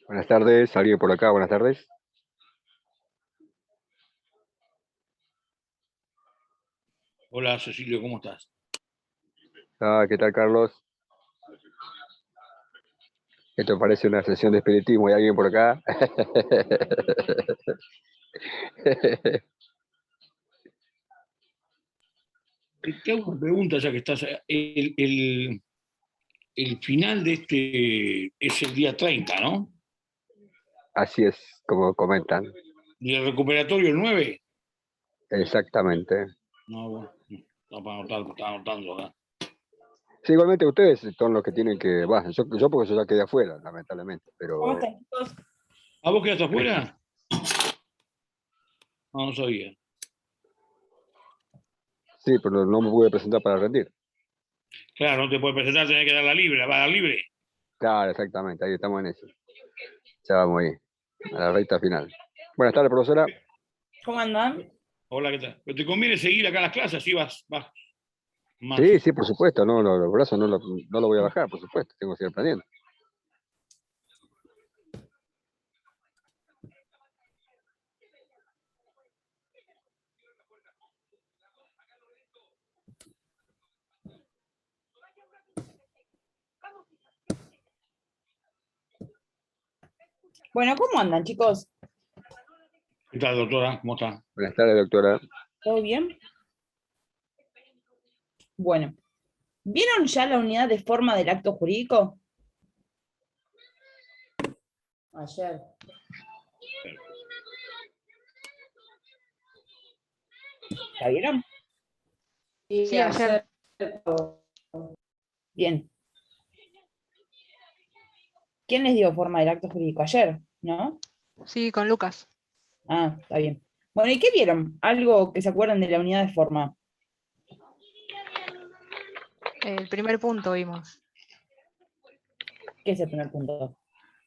Buenas tardes, ¿alguien por acá? Buenas tardes. Hola Cecilio, ¿cómo estás? ¿Qué tal, Carlos? Esto parece una sesión de espiritismo. ¿Hay alguien por acá? Te hago una pregunta ya que estás. El final de este es el día 30, ¿no? Así es, como comentan. ¿Y el recuperatorio el 9? Exactamente. No, bueno, no para anotar, estaba anotando acá. Sí, igualmente ustedes son los que tienen que... Bueno, yo porque yo ya quedé afuera, lamentablemente. ¿Cómo Pero están, chicos? ¿Ah, vos quedaste afuera? No, no sabía. sí, pero no me pude presentar para rendir. Claro, no te puedes presentar, tenés que dar la libre, la va a dar libre. Claro, exactamente, ahí estamos en eso. Ya vamos ahí, a la recta final. Buenas tardes, profesora. ¿Cómo andan? Hola, ¿qué tal? Pero te conviene seguir acá las clases, así vas más. Sí, sí, por supuesto, no, los brazos no lo voy a bajar, por supuesto, tengo que seguir aprendiendo. Bueno, ¿cómo andan, chicos? ¿Qué tal, doctora? ¿Cómo está? Buenas tardes, doctora. ¿Todo bien? Bueno, ¿vieron ya la unidad de forma del acto jurídico? Ayer. ¿La vieron? Sí, ayer. Bien. ¿Quién les dio forma del acto jurídico? Ayer, ¿no? Sí, con Lucas. Ah, está bien. Bueno, ¿y qué vieron? Algo que se acuerdan de la unidad de forma. El primer punto vimos. ¿Qué es el primer punto?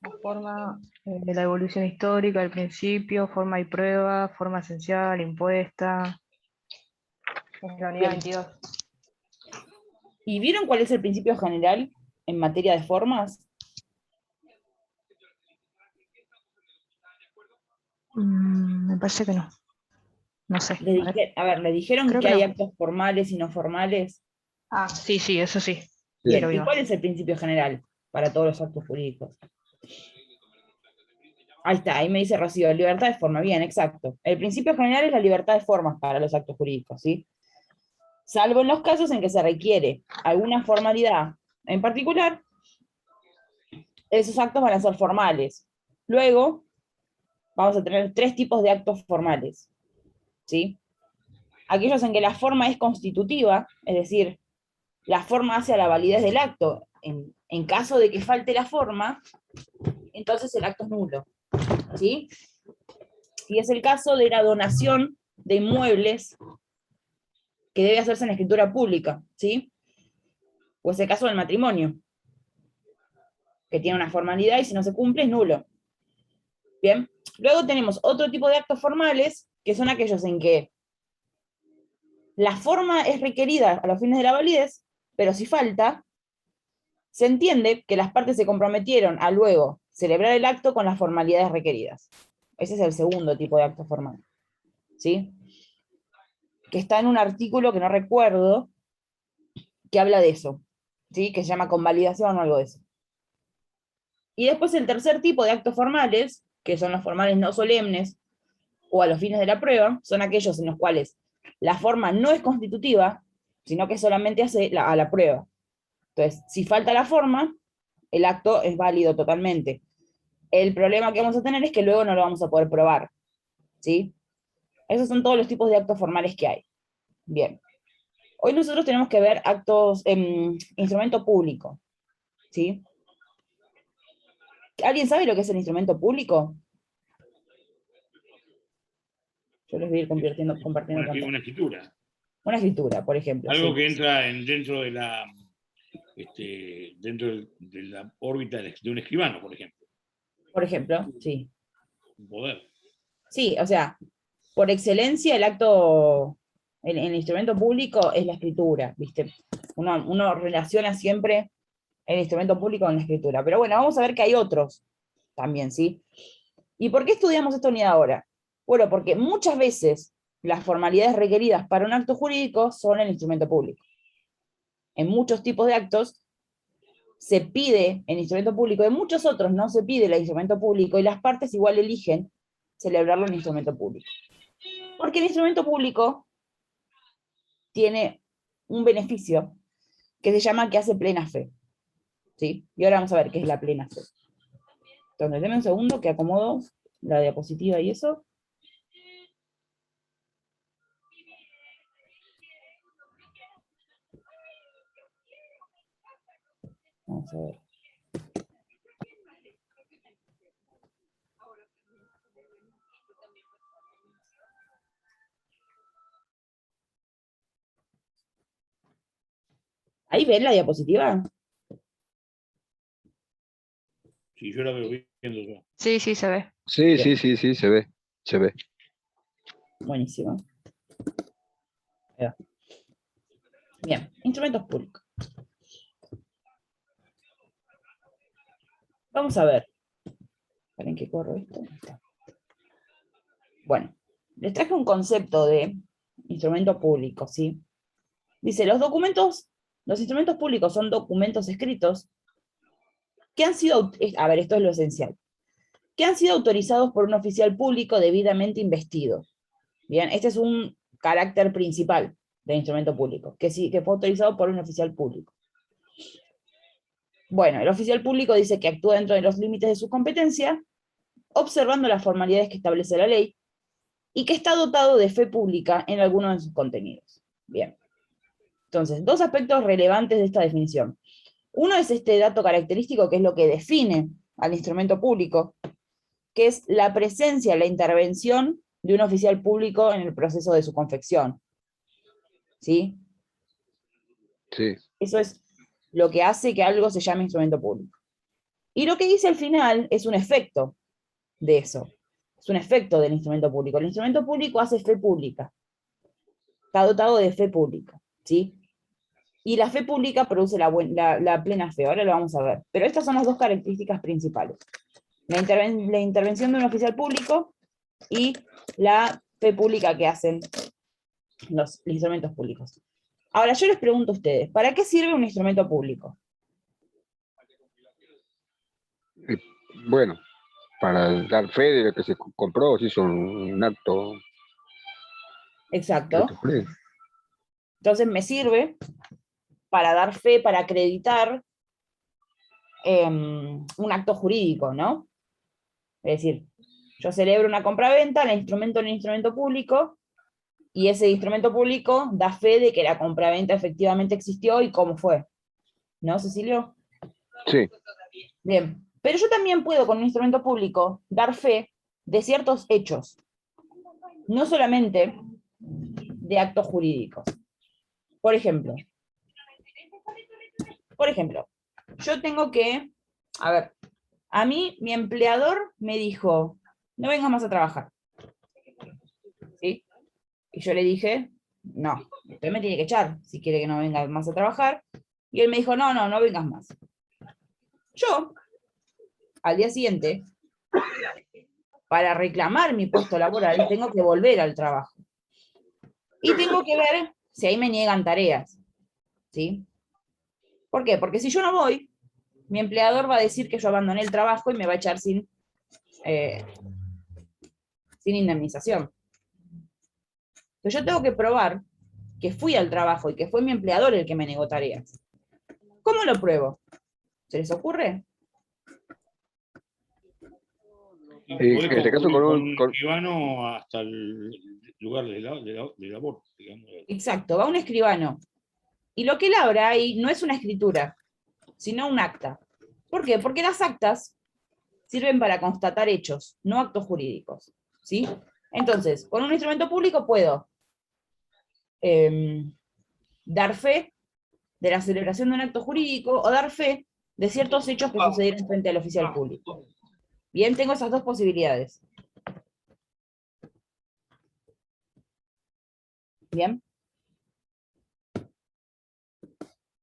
La forma de la evolución histórica, el principio, forma y prueba, forma esencial, impuesta. Es la unidad Bien. 22. ¿Y vieron cuál es el principio general en materia de formas? Me parece que no. No sé. A ver. A ver, le dijeron Creo que que hay no. actos formales y no formales. Ah, sí, sí, eso sí. Sí, Bien, lo ¿y vimos. cuál es el principio general para todos los actos jurídicos? Ahí está, ahí me dice Rocío, libertad de forma. Bien, exacto. El principio general es la libertad de formas para los actos jurídicos, ¿sí? Salvo en los casos en que se requiere alguna formalidad en particular, esos actos van a ser formales. Luego, vamos a tener tres tipos de actos formales, ¿sí? Aquellos en que la forma es constitutiva, es decir, la forma hace a la validez del acto. En caso de que falte la forma, entonces el acto es nulo, ¿sí? Y es el caso de la donación de inmuebles que debe hacerse en escritura pública, ¿sí? O es el caso del matrimonio, que tiene una formalidad y si no se cumple es nulo. Bien, luego tenemos otro tipo de actos formales, que son aquellos en que la forma es requerida a los fines de la validez, pero si falta, se entiende que las partes se comprometieron a luego celebrar el acto con las formalidades requeridas. Ese es el segundo tipo de acto formal, ¿sí? Que está en un artículo que no recuerdo, que habla de eso, ¿sí? Que se llama convalidación o algo de eso. Y después el tercer tipo de actos formales, que son los formales no solemnes o a los fines de la prueba, son aquellos en los cuales la forma no es constitutiva, sino que solamente hace a la prueba. Entonces, si falta la forma, el acto es válido totalmente. El problema que vamos a tener es que luego no lo vamos a poder probar, ¿sí? Esos son todos los tipos de actos formales que hay. Bien. Hoy nosotros tenemos que ver actos, instrumento público, ¿sí? ¿Alguien sabe lo que es el instrumento público? Yo les voy a ir compartiendo pantalla. Una escritura. Una escritura, por ejemplo, Algo sí. que entra dentro de de la órbita de un escribano, por ejemplo. Por ejemplo, sí. Un poder. Sí, o sea, por excelencia el acto, el instrumento público es la escritura, ¿viste? Uno relaciona siempre el instrumento público con la escritura. Pero bueno, vamos a ver que hay otros. también, ¿sí? ¿Y por qué estudiamos esta unidad ahora? Bueno, porque muchas veces las formalidades requeridas para un acto jurídico son el instrumento público. En muchos tipos de actos se pide el instrumento público, en muchos otros no se pide el instrumento público, y las partes igual eligen celebrarlo en instrumento público. Porque el instrumento público tiene un beneficio que se llama que hace plena fe. ¿Sí? Y ahora vamos a ver qué es la plena fe. Entonces, denme un segundo que acomodo la diapositiva y eso. Vamos a ver. ¿Ahí ven la diapositiva? Sí, yo la veo viendo ya. Sí, sí, se ve. Sí, Bien. sí, se ve, se ve. Buenísimo. Ahí va. Bien, instrumentos públicos. Vamos a ver. ¿Para en qué corro esto? Ahí está. Bueno, les traje un concepto de instrumento público, ¿sí? Dice, los instrumentos públicos son documentos escritos que han sido, a ver, esto es lo esencial, que han sido autorizados por un oficial público debidamente investido. Bien, este es un carácter principal del instrumento público, que fue autorizado por un oficial público. Bueno, el oficial público dice que actúa dentro de los límites de su competencia, observando las formalidades que establece la ley, y que está dotado de fe pública en algunos de sus contenidos. Bien. Entonces, dos aspectos relevantes de esta definición. Uno es este dato característico, que es lo que define al instrumento público, que es la presencia, la intervención de un oficial público en el proceso de su confección. ¿Sí? Sí, Eso es lo que hace que algo se llame instrumento público. Y lo que dice al final es un efecto de eso. Es un efecto del instrumento público. El instrumento público hace fe pública. Está dotado de fe pública. ¿Sí? Y la fe pública produce la plena fe. Ahora lo vamos a ver. Pero estas son las dos características principales. La intervención de un oficial público y la fe pública que hacen los instrumentos públicos. Ahora, yo les pregunto a ustedes, ¿para qué sirve un instrumento público? bueno, para dar fe de lo que se compró, se hizo un acto, Exacto. jurídico. Entonces me sirve para dar fe, para acreditar un acto jurídico, ¿no? Es decir, yo celebro una compraventa, la instrumento en el instrumento público, y ese instrumento público da fe de que la compraventa efectivamente existió y cómo fue. ¿No, Cecilio? Sí, Bien. Pero yo también puedo, con un instrumento público, dar fe de ciertos hechos, no solamente de actos jurídicos. Por ejemplo, yo tengo que, a ver, a mí mi empleador me dijo, no vengas más a trabajar. ¿Sí? Y yo le dije, no, usted me tiene que echar si quiere que no venga más a trabajar. Y él me dijo, no vengas más. Yo, al día siguiente, para reclamar mi puesto laboral, tengo que volver al trabajo. Y tengo que ver si ahí me niegan tareas. ¿Sí? ¿Por qué? Porque si yo no voy, mi empleador va a decir que yo abandoné el trabajo y me va a echar sin indemnización. Entonces yo tengo que probar que fui al trabajo y que fue mi empleador el que me negó tareas. ¿Cómo lo pruebo? ¿Se les ocurre? en este caso Con con un con, escribano hasta el lugar de labor, digamos. Exacto, va un escribano. Y lo que labra ahí no es una escritura, sino un acta. ¿Por qué? Porque las actas sirven para constatar hechos, no actos jurídicos. ¿Sí? Entonces, con un instrumento público puedo dar fe de la celebración de un acto jurídico o dar fe de ciertos hechos que sucedieron frente al oficial público. Bien, tengo esas dos posibilidades. Bien.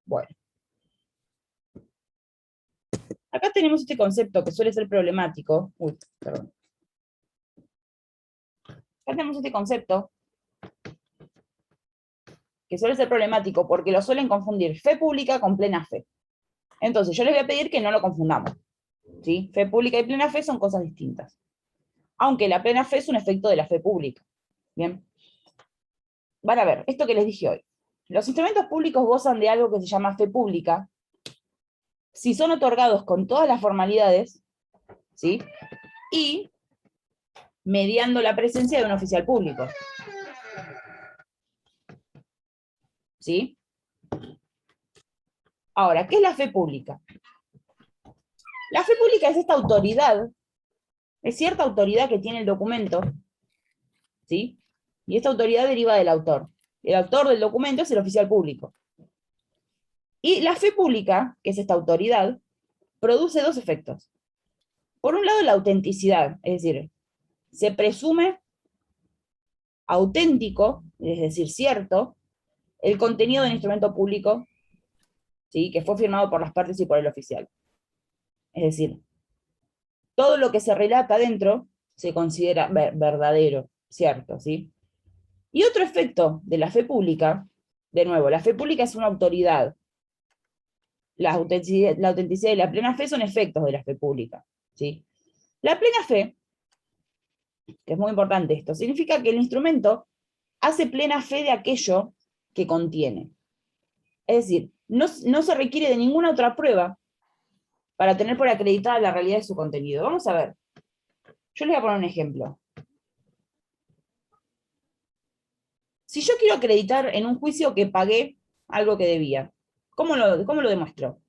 Bueno. Acá tenemos este concepto que suele ser problemático. Uy, perdón. Acá tenemos este concepto que suele ser problemático porque lo suelen confundir fe pública con plena fe. Entonces, yo les voy a pedir que no lo confundamos. ¿Sí? Fe pública y plena fe son cosas distintas. Aunque la plena fe es un efecto de la fe pública. Bien. Van a ver, esto que les dije hoy. Los instrumentos públicos gozan de algo que se llama fe pública si son otorgados con todas las formalidades, ¿sí? Y mediando la presencia de un oficial público. ¿Sí? Ahora, ¿qué es la fe pública? La fe pública es esta autoridad, es cierta autoridad que tiene el documento, ¿sí? Y esta autoridad deriva del autor. El autor del documento es el oficial público. Y la fe pública, que es esta autoridad, produce dos efectos. Por un lado, la autenticidad, es decir, se presume auténtico, es decir, cierto, el contenido del instrumento público, ¿sí? Que fue firmado por las partes y por el oficial. Es decir, todo lo que se relata dentro se considera verdadero, cierto, ¿sí? Y otro efecto de la fe pública, de nuevo, la fe pública es una autoridad. La autenticidad y la plena fe son efectos de la fe pública, ¿sí? La plena fe, que es muy importante esto, significa que el instrumento hace plena fe de aquello que contiene. Es decir, no se requiere de ninguna otra prueba para tener por acreditada la realidad de su contenido. Vamos a ver. Yo les voy a poner un ejemplo. Si yo quiero acreditar en un juicio que pagué algo que debía, ¿cómo lo demuestro?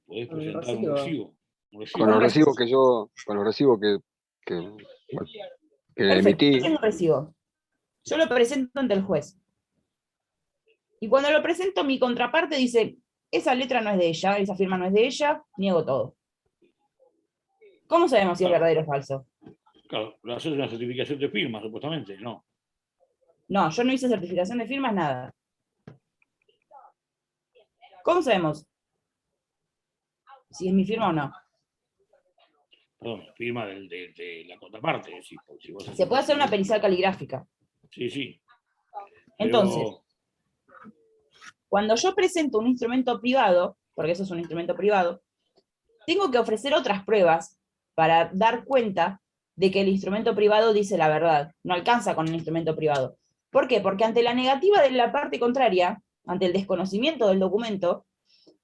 Podés Con el presentar un recibo. recibo. Con los recibos que Perfecto, emití. yo tengo un recibo. Yo lo presento ante el juez. Y cuando lo presento, mi contraparte dice, esa letra no es de ella, esa firma no es de ella, niego todo. ¿Cómo sabemos si es verdadero o falso? Claro, hacer una certificación de firma, supuestamente, ¿no? No, yo no hice certificación de firmas, nada. ¿Cómo sabemos si es mi firma o no? Perdón, firma de la contraparte. Si vos Se puede hacer una pericial caligráfica. Sí, sí. Entonces, Pero, cuando yo presento un instrumento privado, porque eso es un instrumento privado, tengo que ofrecer otras pruebas para dar cuenta de que el instrumento privado dice la verdad. No alcanza con el instrumento privado. ¿Por qué? Porque ante la negativa de la parte contraria, ante el desconocimiento del documento,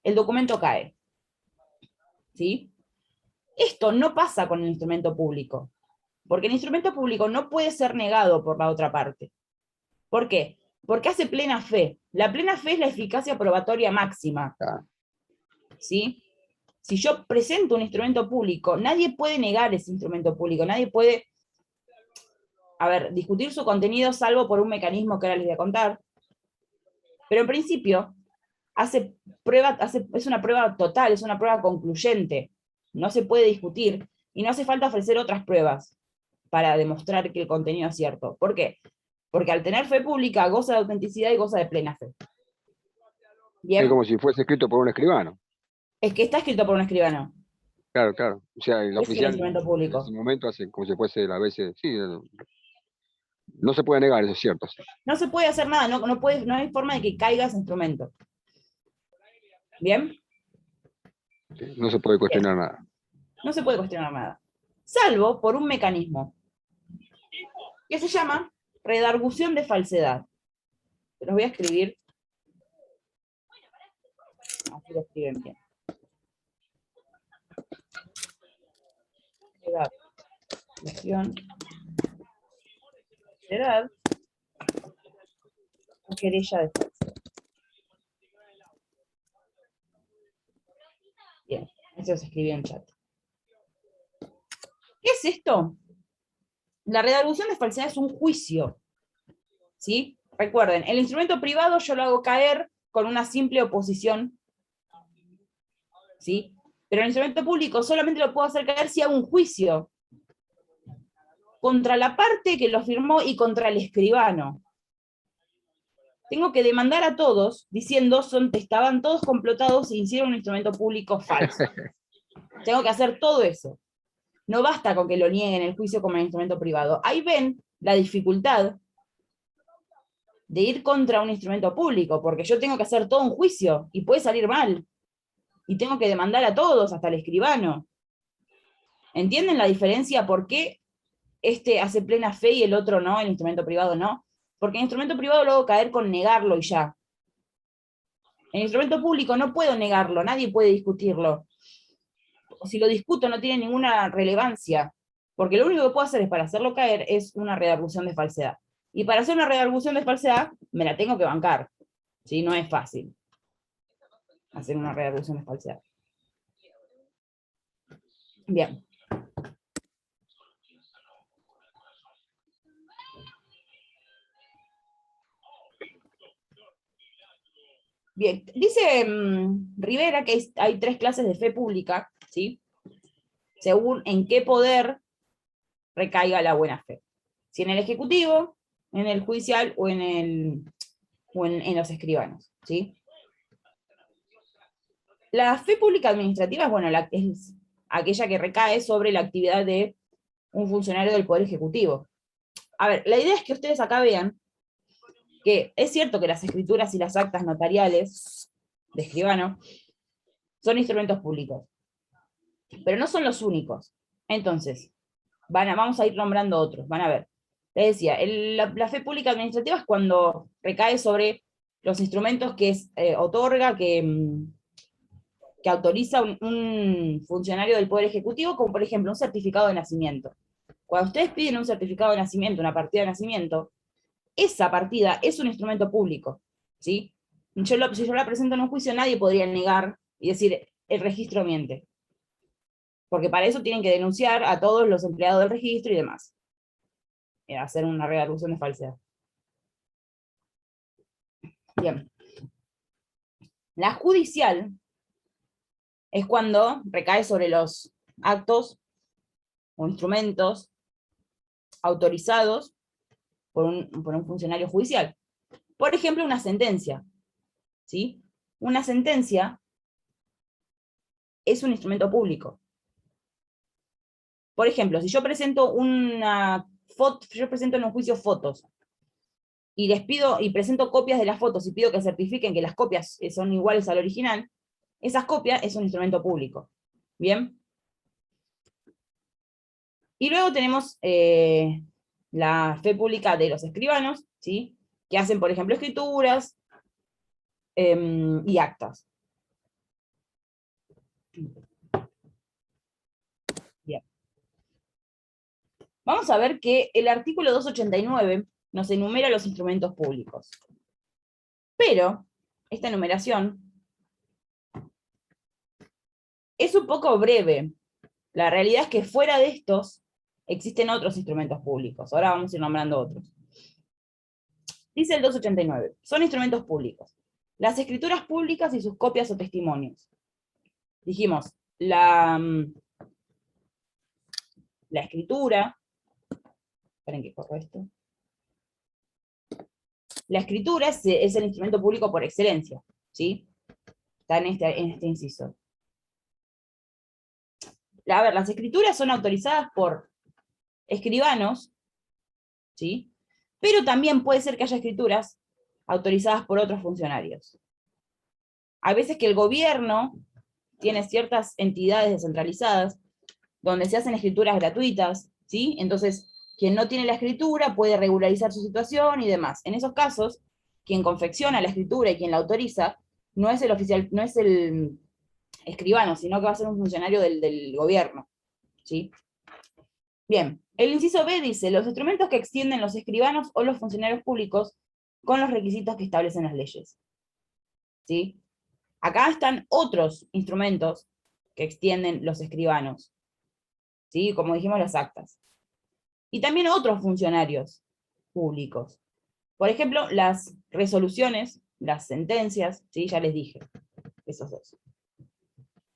el documento cae. ¿Sí? Esto no pasa con el instrumento público, porque el instrumento público no puede ser negado por la otra parte. ¿Por qué? Porque hace plena fe. La plena fe es la eficacia probatoria máxima. ¿Sí? Si yo presento un instrumento público, nadie puede negar ese instrumento público, nadie puede, discutir su contenido salvo por un mecanismo que ahora les voy a contar. Pero en principio, es una prueba total, es una prueba concluyente. No se puede discutir y no hace falta ofrecer otras pruebas para demostrar que el contenido es cierto. ¿Por qué? Porque al tener fe pública goza de autenticidad y goza de plena fe. ¿Bien? Es como si fuese escrito por un escribano. Es que está escrito por un escribano. Claro, claro. O sea, el Es el oficial instrumento en público. ese momento hace como si fuese a veces. Sí, no se puede negar, eso es cierto. Sí. No se puede hacer nada, no hay forma de que caiga ese instrumento. ¿Bien? No se puede cuestionar nada. No se puede cuestionar nada. Salvo por un mecanismo que se llama redargución de falsedad. Se los voy a escribir. Así lo escriben bien. Redargución de falsedad o querella de falsedad. Bien, eso se escribió en chat. ¿Qué es esto? La redargución de falsedad es un juicio. ¿Sí? Recuerden, el instrumento privado yo lo hago caer con una simple oposición. ¿Sí? Pero el instrumento público solamente lo puedo hacer caer si hago un juicio contra la parte que lo firmó y contra el escribano. tengo que demandar a todos diciendo estaban todos complotados e hicieron un instrumento público falso. Tengo que hacer todo eso. No basta con que lo nieguen en el juicio como el instrumento privado. Ahí ven la dificultad de ir contra un instrumento público, porque yo tengo que hacer todo un juicio y puede salir mal. Y tengo que demandar a todos, hasta el escribano. ¿Entienden la diferencia? ¿Por qué este hace plena fe y el otro no, el instrumento privado no? Porque el instrumento privado luego caer con negarlo y ya. En el instrumento público no puedo negarlo, nadie puede discutirlo. O si lo discuto no tiene ninguna relevancia, porque lo único que puedo hacer es para hacerlo caer es una redargución de falsedad. Y para hacer una redargución de falsedad me la tengo que bancar. ¿Sí? No es fácil hacer una redargución de falsedad. Bien. Bien, dice Rivera que hay 3 clases de fe pública, ¿sí? Según en qué poder recaiga la buena fe. Si en el ejecutivo, en el judicial o en los escribanos, ¿sí? La fe pública administrativa es, bueno, es aquella que recae sobre la actividad de un funcionario del Poder Ejecutivo. A ver, la idea es que ustedes acá vean que es cierto que las escrituras y las actas notariales de escribano son instrumentos públicos, pero no son los únicos. Entonces, vamos a ir nombrando otros, van a ver. Les decía, la fe pública administrativa es cuando recae sobre los instrumentos que otorga, que autoriza un funcionario del Poder Ejecutivo, como por ejemplo un certificado de nacimiento. Cuando ustedes piden un certificado de nacimiento, una partida de nacimiento, esa partida es un instrumento público, ¿sí? Si yo la presento en un juicio, nadie podría negar y decir, el registro miente. Porque para eso tienen que denunciar a todos los empleados del registro y demás. Hacer una redargución de falsedad. Bien. La judicial es cuando recae sobre los actos o instrumentos autorizados por un funcionario judicial. Por ejemplo, una sentencia, ¿sí? Una sentencia es un instrumento público. Por ejemplo, si yo presento en un juicio fotos, y les pido, y presento copias de las fotos, y pido que certifiquen que las copias son iguales al original, esas copias es un instrumento público. ¿Bien? Y luego tenemos la fe pública de los escribanos, ¿sí? Que hacen, por ejemplo, escrituras y actas. Bien. Vamos a ver que el artículo 289 nos enumera los instrumentos públicos. Pero esta enumeración es un poco breve. La realidad es que fuera de estos existen otros instrumentos públicos. Ahora vamos a ir nombrando otros. Dice el 289, son instrumentos públicos. Las escrituras públicas y sus copias o testimonios. Dijimos, la escritura, esperen que corro esto. La escritura es el instrumento público por excelencia, ¿sí? Está en este inciso. A ver, las escrituras son autorizadas por escribanos, ¿sí? Pero también puede ser que haya escrituras autorizadas por otros funcionarios. Hay veces que el gobierno tiene ciertas entidades descentralizadas donde se hacen escrituras gratuitas, ¿sí? Entonces, quien no tiene la escritura puede regularizar su situación y demás. En esos casos, quien confecciona la escritura y quien la autoriza no es el oficial, no es el escribano, sino que va a ser un funcionario del gobierno, ¿sí? Bien, el inciso B dice, los instrumentos que extienden los escribanos o los funcionarios públicos con los requisitos que establecen las leyes, ¿sí? Acá están otros instrumentos que extienden los escribanos, ¿sí? Como dijimos, las actas. Y también otros funcionarios públicos. Por ejemplo, las resoluciones, las sentencias, ¿sí? Ya les dije, esos dos.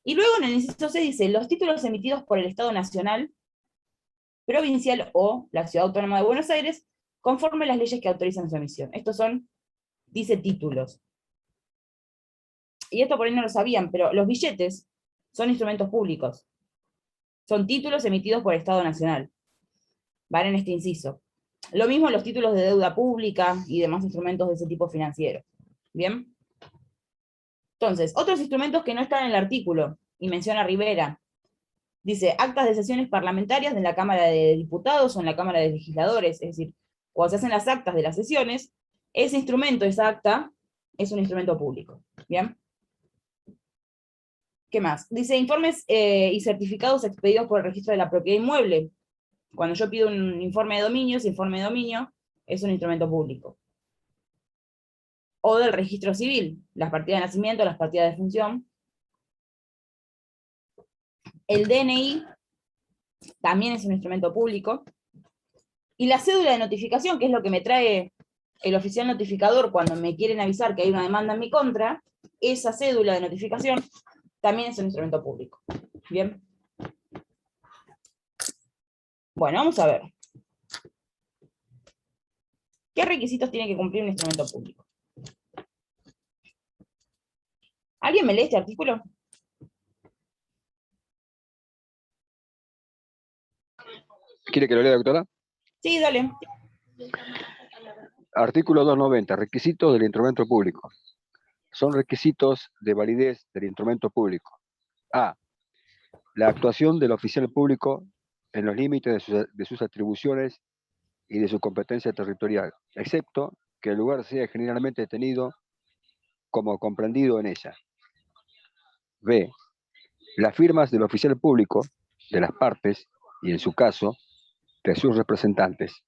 Y luego en el inciso C dice, los títulos emitidos por el Estado Nacional, provincial o la Ciudad Autónoma de Buenos Aires, conforme las leyes que autorizan su emisión. Estos son dice títulos. Y esto por ahí no lo sabían, pero los billetes son instrumentos públicos. Son títulos emitidos por el Estado Nacional. Van en este inciso. Lo mismo los títulos de deuda pública y demás instrumentos de ese tipo financiero. ¿Bien? Entonces, otros instrumentos que no están en el artículo, y menciona Rivera, dice, actas de sesiones parlamentarias de la Cámara de Diputados o en la Cámara de Legisladores, es decir, cuando se hacen las actas de las sesiones, ese instrumento, esa acta, es un instrumento público. ¿Bien? ¿Qué más? Dice, informes y certificados expedidos por el registro de la propiedad inmueble. Cuando yo pido un informe de dominio, ese informe de dominio es un instrumento público. O del registro civil, las partidas de nacimiento, las partidas de función. El DNI también es un instrumento público. Y la cédula de notificación, que es lo que me trae el oficial notificador cuando me quieren avisar que hay una demanda en mi contra, esa cédula de notificación también es un instrumento público. ¿Bien? Bueno, vamos a ver. ¿Qué requisitos tiene que cumplir un instrumento público? ¿Alguien me lee este artículo? ¿Quiere que lo lea, doctora? Sí, dale. Artículo 290. Requisitos del instrumento público. Son requisitos de validez del instrumento público. A. La actuación del oficial público en los límites de sus atribuciones y de su competencia territorial, excepto que el lugar sea generalmente tenido como comprendido en ella. B. Las firmas del oficial público, de las partes, y en su caso, de sus representantes.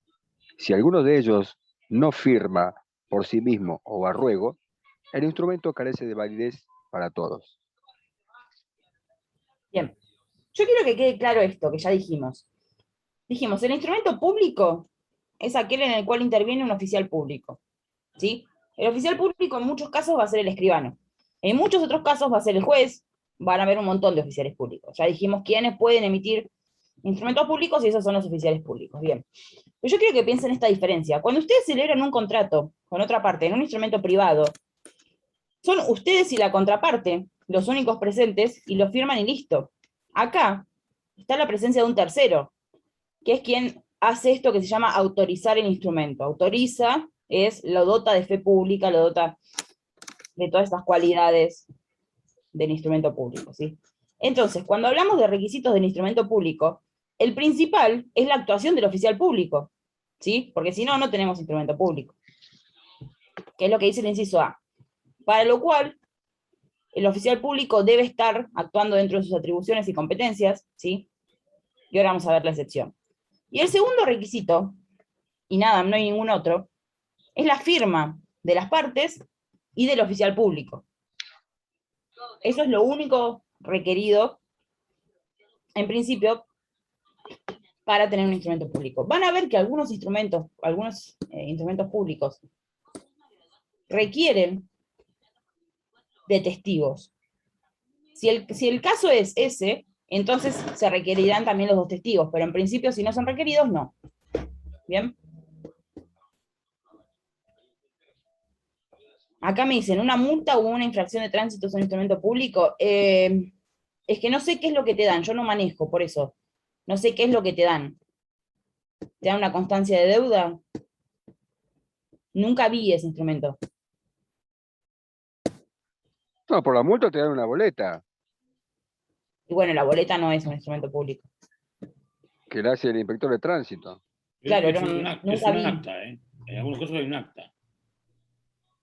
Si alguno de ellos no firma por sí mismo o a ruego, el instrumento carece de validez para todos. Bien. Yo quiero que quede claro esto, que ya dijimos. Dijimos, el instrumento público es aquel en el cual interviene un oficial público. ¿Sí? El oficial público en muchos casos va a ser el escribano. En muchos otros casos va a ser el juez, van a haber un montón de oficiales públicos. Ya dijimos quiénes pueden emitir instrumentos públicos y esos son los oficiales públicos. Bien. Pero yo quiero que piensen esta diferencia. Cuando ustedes celebran un contrato con otra parte en un instrumento privado, son ustedes y la contraparte los únicos presentes y lo firman y listo. Acá está la presencia de un tercero, que es quien hace esto que se llama autorizar el instrumento. Autoriza lo dota de fe pública, lo dota de todas estas cualidades del instrumento público, ¿sí? Entonces, cuando hablamos de requisitos del instrumento público, el principal es la actuación del oficial público, ¿sí? Porque si no, no tenemos instrumento público. Que es lo que dice el inciso A. Para lo cual, el oficial público debe estar actuando dentro de sus atribuciones y competencias, ¿sí? Y ahora vamos a ver la excepción. Y el segundo requisito, y nada, no hay ningún otro, es la firma de las partes y del oficial público. Eso es lo único requerido, en principio, para tener un instrumento público. Van a ver que algunos instrumentos públicos requieren de testigos. Si el caso es ese, entonces se requerirán también los dos testigos, pero en principio si no son requeridos, no. ¿Bien? Acá me dicen, ¿una multa o una infracción de tránsito es un instrumento público? Es que no sé qué es lo que te dan, yo no manejo, por eso. No sé qué es lo que te dan. ¿Te dan una constancia de deuda? Nunca vi ese instrumento. No, por la multa te dan una boleta, Y bueno, la boleta no es un instrumento público. que la hace el inspector de tránsito. Claro, Es no, un nunca vi. acta, ¿eh? En algunos casos hay un acta.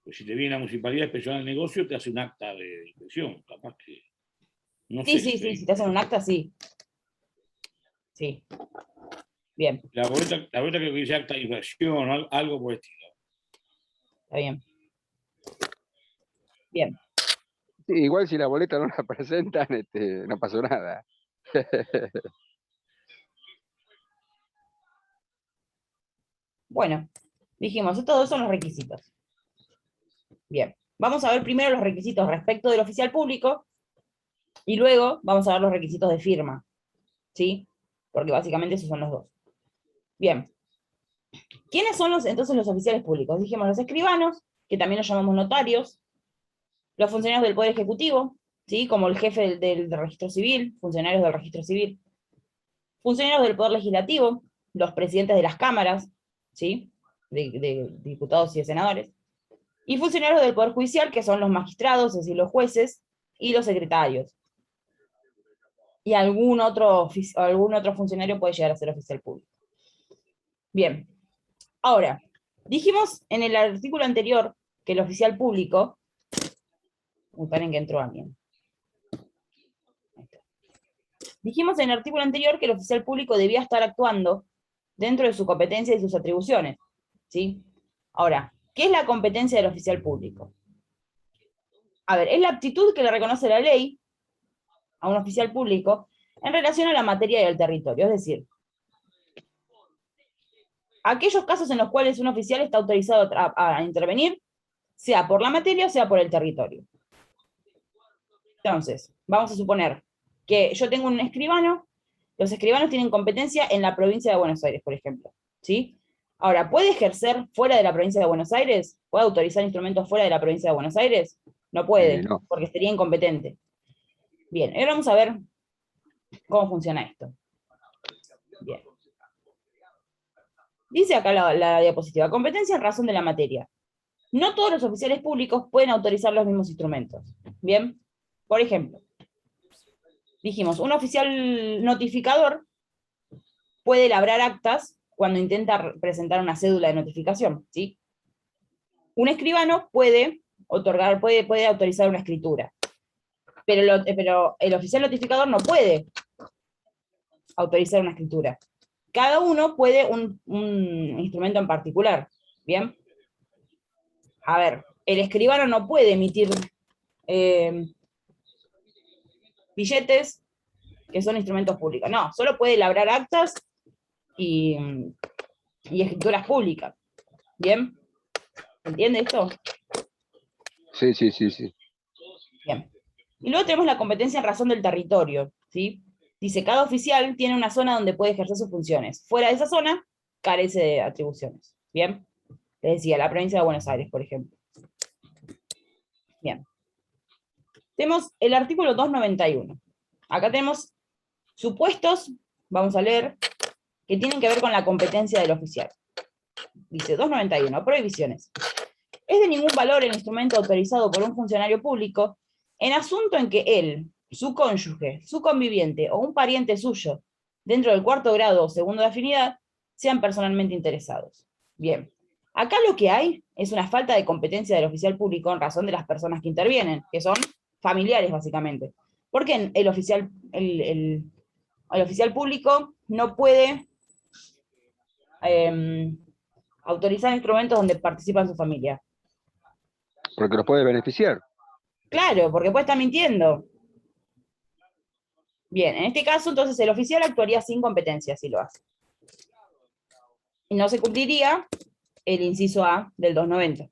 Pues si te viene la municipalidad a inspeccionar el negocio, te hace un acta de inspección. Capaz que. No Sí, sé sí, sí, si te hacen un acta, sí. Sí. Bien, La boleta creo que dice acta de infracción o algo por el estilo. está bien. Bien. Sí, igual si la boleta no la presentan, no pasó nada. Bueno, dijimos, estos dos son los requisitos. Bien, vamos a ver primero los requisitos respecto del oficial público, y luego vamos a ver los requisitos de firma, ¿sí? Porque básicamente esos son los dos. Bien. ¿Quiénes son entonces los oficiales públicos? Dijimos los escribanos, que también los llamamos notarios, los funcionarios del Poder Ejecutivo, ¿sí? Como el jefe del registro civil, funcionarios del registro civil, funcionarios del Poder Legislativo, los presidentes de las cámaras, ¿sí? de diputados y de senadores, y funcionarios del Poder Judicial, que son los magistrados, es decir, los jueces, y los secretarios. Y algún otro funcionario puede llegar a ser oficial público. Bien, ahora, dijimos en el artículo anterior que el oficial público, esperen que entró alguien. Dijimos en el artículo anterior que el oficial público debía estar actuando dentro de su competencia y sus atribuciones, ¿sí? Ahora, ¿qué es la competencia del oficial público? A ver, es la aptitud que le reconoce la ley a un oficial público en relación a la materia y al territorio, es decir, aquellos casos en los cuales un oficial está autorizado a intervenir, sea por la materia o sea por el territorio. Entonces, vamos a suponer que yo tengo un escribano, los escribanos tienen competencia en la provincia de Buenos Aires, por ejemplo, ¿sí? Ahora, ¿puede ejercer fuera de la provincia de Buenos Aires? ¿Puede autorizar instrumentos fuera de la provincia de Buenos Aires? No puede, No. porque sería incompetente. Bien, ahora vamos a ver cómo funciona esto. Bien. Dice acá la diapositiva, competencia en razón de la materia. No todos los oficiales públicos pueden autorizar los mismos instrumentos. Bien, por ejemplo, dijimos, un oficial notificador puede labrar actas cuando intenta presentar una cédula de notificación, ¿sí? Un escribano puede autorizar una escritura, pero el oficial notificador no puede autorizar una escritura. Cada uno puede un instrumento en particular, ¿bien? A ver, el escribano no puede emitir billetes que son instrumentos públicos, no, solo puede labrar actas y escrituras públicas, ¿bien? ¿Entiende esto? Sí. Bien. Y luego tenemos la competencia en razón del territorio, ¿sí? Dice, cada oficial tiene una zona donde puede ejercer sus funciones. Fuera de esa zona, carece de atribuciones. ¿Bien? Les decía, la provincia de Buenos Aires, por ejemplo. Bien. Tenemos el artículo 291. Acá tenemos supuestos, vamos a leer, que tienen que ver con la competencia del oficial. Dice 291, prohibiciones. Es de ningún valor el instrumento autorizado por un funcionario público en asunto en que él, su cónyuge, su conviviente o un pariente suyo, dentro del cuarto grado o segundo de afinidad, sean personalmente interesados. Bien, acá lo que hay es una falta de competencia del oficial público en razón de las personas que intervienen, que son familiares básicamente. Porque el oficial público no puede autorizar instrumentos donde participan su familia. Porque los puede beneficiar. Claro, porque puede estar mintiendo. Bien, en este caso, entonces, el oficial actuaría sin competencia si lo hace. Y no se cumpliría el inciso A del 290.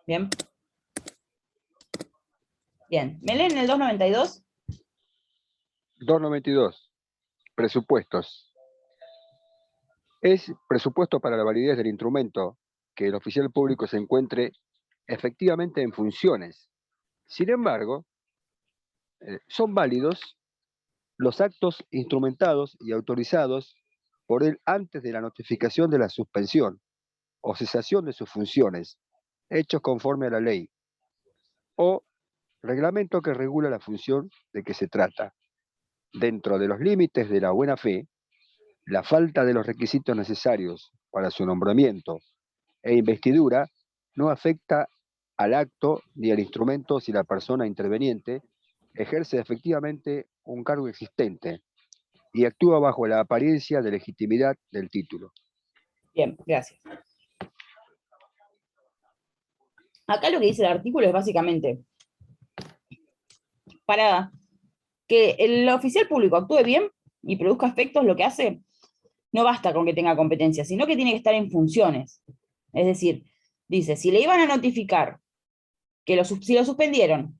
Bien. Bien, ¿me leen el 292? 292. Presupuestos. Es presupuesto para la validez del instrumento que el oficial público se encuentre efectivamente en funciones. Sin embargo, son válidos los actos instrumentados y autorizados por él antes de la notificación de la suspensión o cesación de sus funciones, hechos conforme a la ley, o reglamento que regula la función de que se trata, dentro de los límites de la buena fe, la falta de los requisitos necesarios para su nombramiento e investidura no afecta al acto ni al instrumento si la persona interveniente ejerce efectivamente un cargo existente y actúa bajo la apariencia de legitimidad del título. Bien, gracias. Acá lo que dice el artículo es básicamente, para que el oficial público actúe bien y produzca efectos, lo que hace, no basta con que tenga competencia, sino que tiene que estar en funciones. Es decir, dice, si le iban a notificar que si lo suspendieron,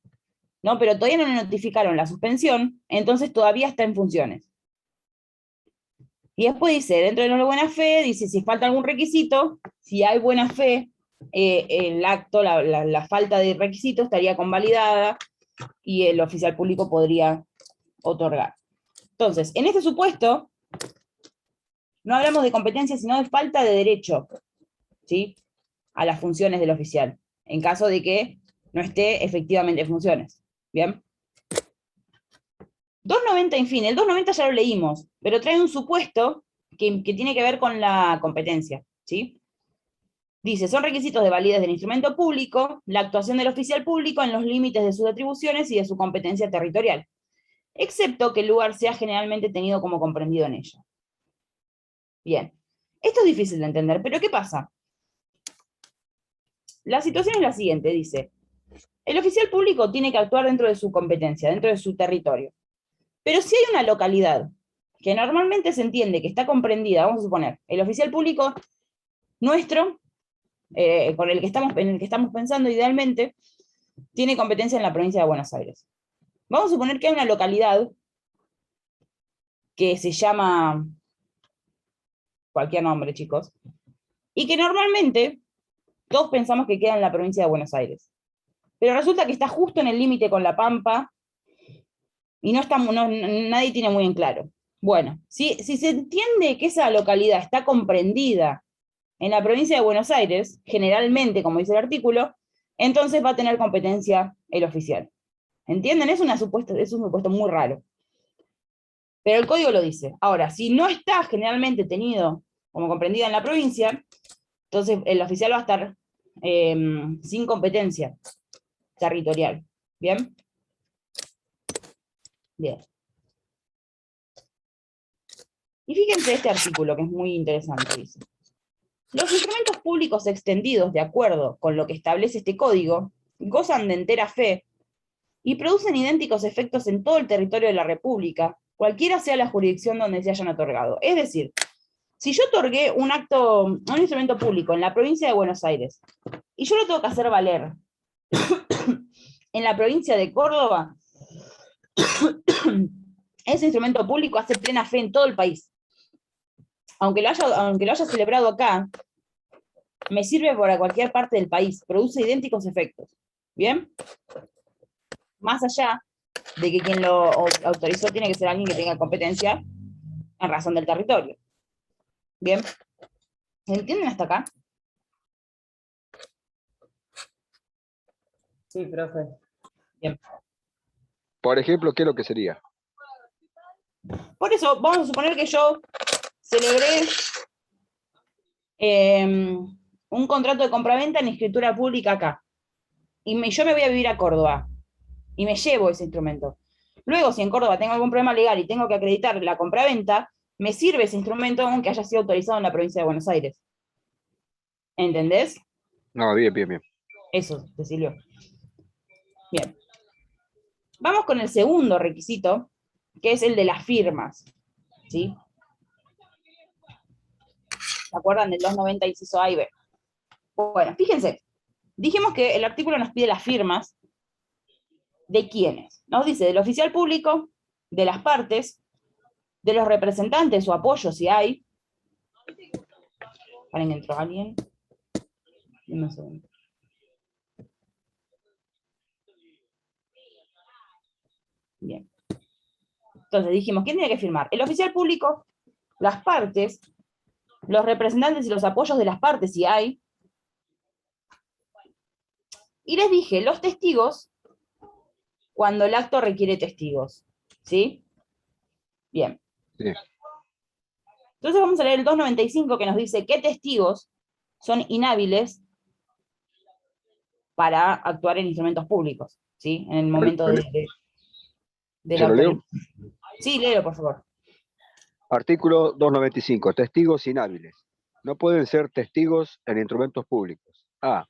¿no? Pero todavía no le notificaron la suspensión, entonces todavía está en funciones. Y después dice, dentro de la buena fe, dice, si falta algún requisito, si hay buena fe, el acto, la falta de requisito estaría convalidada y el oficial público podría otorgar. Entonces, en este supuesto, no hablamos de competencia, sino de falta de derecho, ¿sí?, a las funciones del oficial, en caso de que no esté efectivamente en funciones. ¿Bien? 290, en fin, el 290 ya lo leímos, pero trae un supuesto que tiene que ver con la competencia, ¿sí? Dice, son requisitos de validez del instrumento público la actuación del oficial público en los límites de sus atribuciones y de su competencia territorial, excepto que el lugar sea generalmente tenido como comprendido en ella. Bien, esto es difícil de entender, pero ¿qué pasa? La situación es la siguiente, dice, el oficial público tiene que actuar dentro de su competencia, dentro de su territorio. Pero si hay una localidad que normalmente se entiende que está comprendida, vamos a suponer, el oficial público nuestro, en el que estamos pensando idealmente, tiene competencia en la provincia de Buenos Aires. Vamos a suponer que hay una localidad que se llama cualquier nombre, chicos, y que normalmente todos pensamos que queda en la provincia de Buenos Aires. Pero resulta que está justo en el límite con La Pampa y nadie tiene muy en claro. Bueno, si se entiende que esa localidad está comprendida en la provincia de Buenos Aires, generalmente, como dice el artículo, entonces va a tener competencia el oficial. ¿Entienden? Es un supuesto muy raro. Pero el código lo dice. Ahora, si no está generalmente tenido como comprendida en la provincia, entonces el oficial va a estar sin competencia territorial. ¿Bien? Bien. Y fíjense este artículo, que es muy interesante, dice. Los instrumentos públicos extendidos de acuerdo con lo que establece este código gozan de entera fe y producen idénticos efectos en todo el territorio de la República, cualquiera sea la jurisdicción donde se hayan otorgado. Es decir, si yo otorgué un instrumento público en la provincia de Buenos Aires, y yo lo tengo que hacer valer en la provincia de Córdoba, ese instrumento público hace plena fe en todo el país. Aunque lo haya celebrado acá, me sirve para cualquier parte del país, produce idénticos efectos. ¿Bien? Más allá de que quien lo autorizó tiene que ser alguien que tenga competencia en razón del territorio. ¿Bien? ¿Entienden hasta acá? Sí, profe. Bien. Por ejemplo, ¿qué es lo que sería? Por eso, vamos a suponer que yo celebré un contrato de compraventa en escritura pública acá. Y yo me voy a vivir a Córdoba. Y me llevo ese instrumento. Luego, si en Córdoba tengo algún problema legal y tengo que acreditar la compraventa, me sirve ese instrumento aunque haya sido autorizado en la provincia de Buenos Aires. ¿Entendés? No, bien, bien, bien. Eso, Cecilio. Bien. Vamos con el segundo requisito, que es el de las firmas. ¿Sí? ¿Se acuerdan del 290 inciso A y B? Bueno, fíjense. Dijimos que el artículo nos pide las firmas. ¿De quiénes? Nos dice del oficial público, de las partes, de los representantes o apoyos si hay. ¿Paren que entró alguien? Dime un segundo. Bien. Entonces dijimos, ¿quién tiene que firmar? El oficial público, las partes, los representantes y los apoyos de las partes si hay. Y les dije, los testigos, cuando el acto requiere testigos. ¿Sí? Bien. Sí. Entonces vamos a leer el 295 que nos dice qué testigos son inhábiles para actuar en instrumentos públicos, ¿sí? En el momento de la ¿Se lo leo? autorización. Sí, léelo, por favor. Artículo 295. Testigos inhábiles. No pueden ser testigos en instrumentos públicos. A.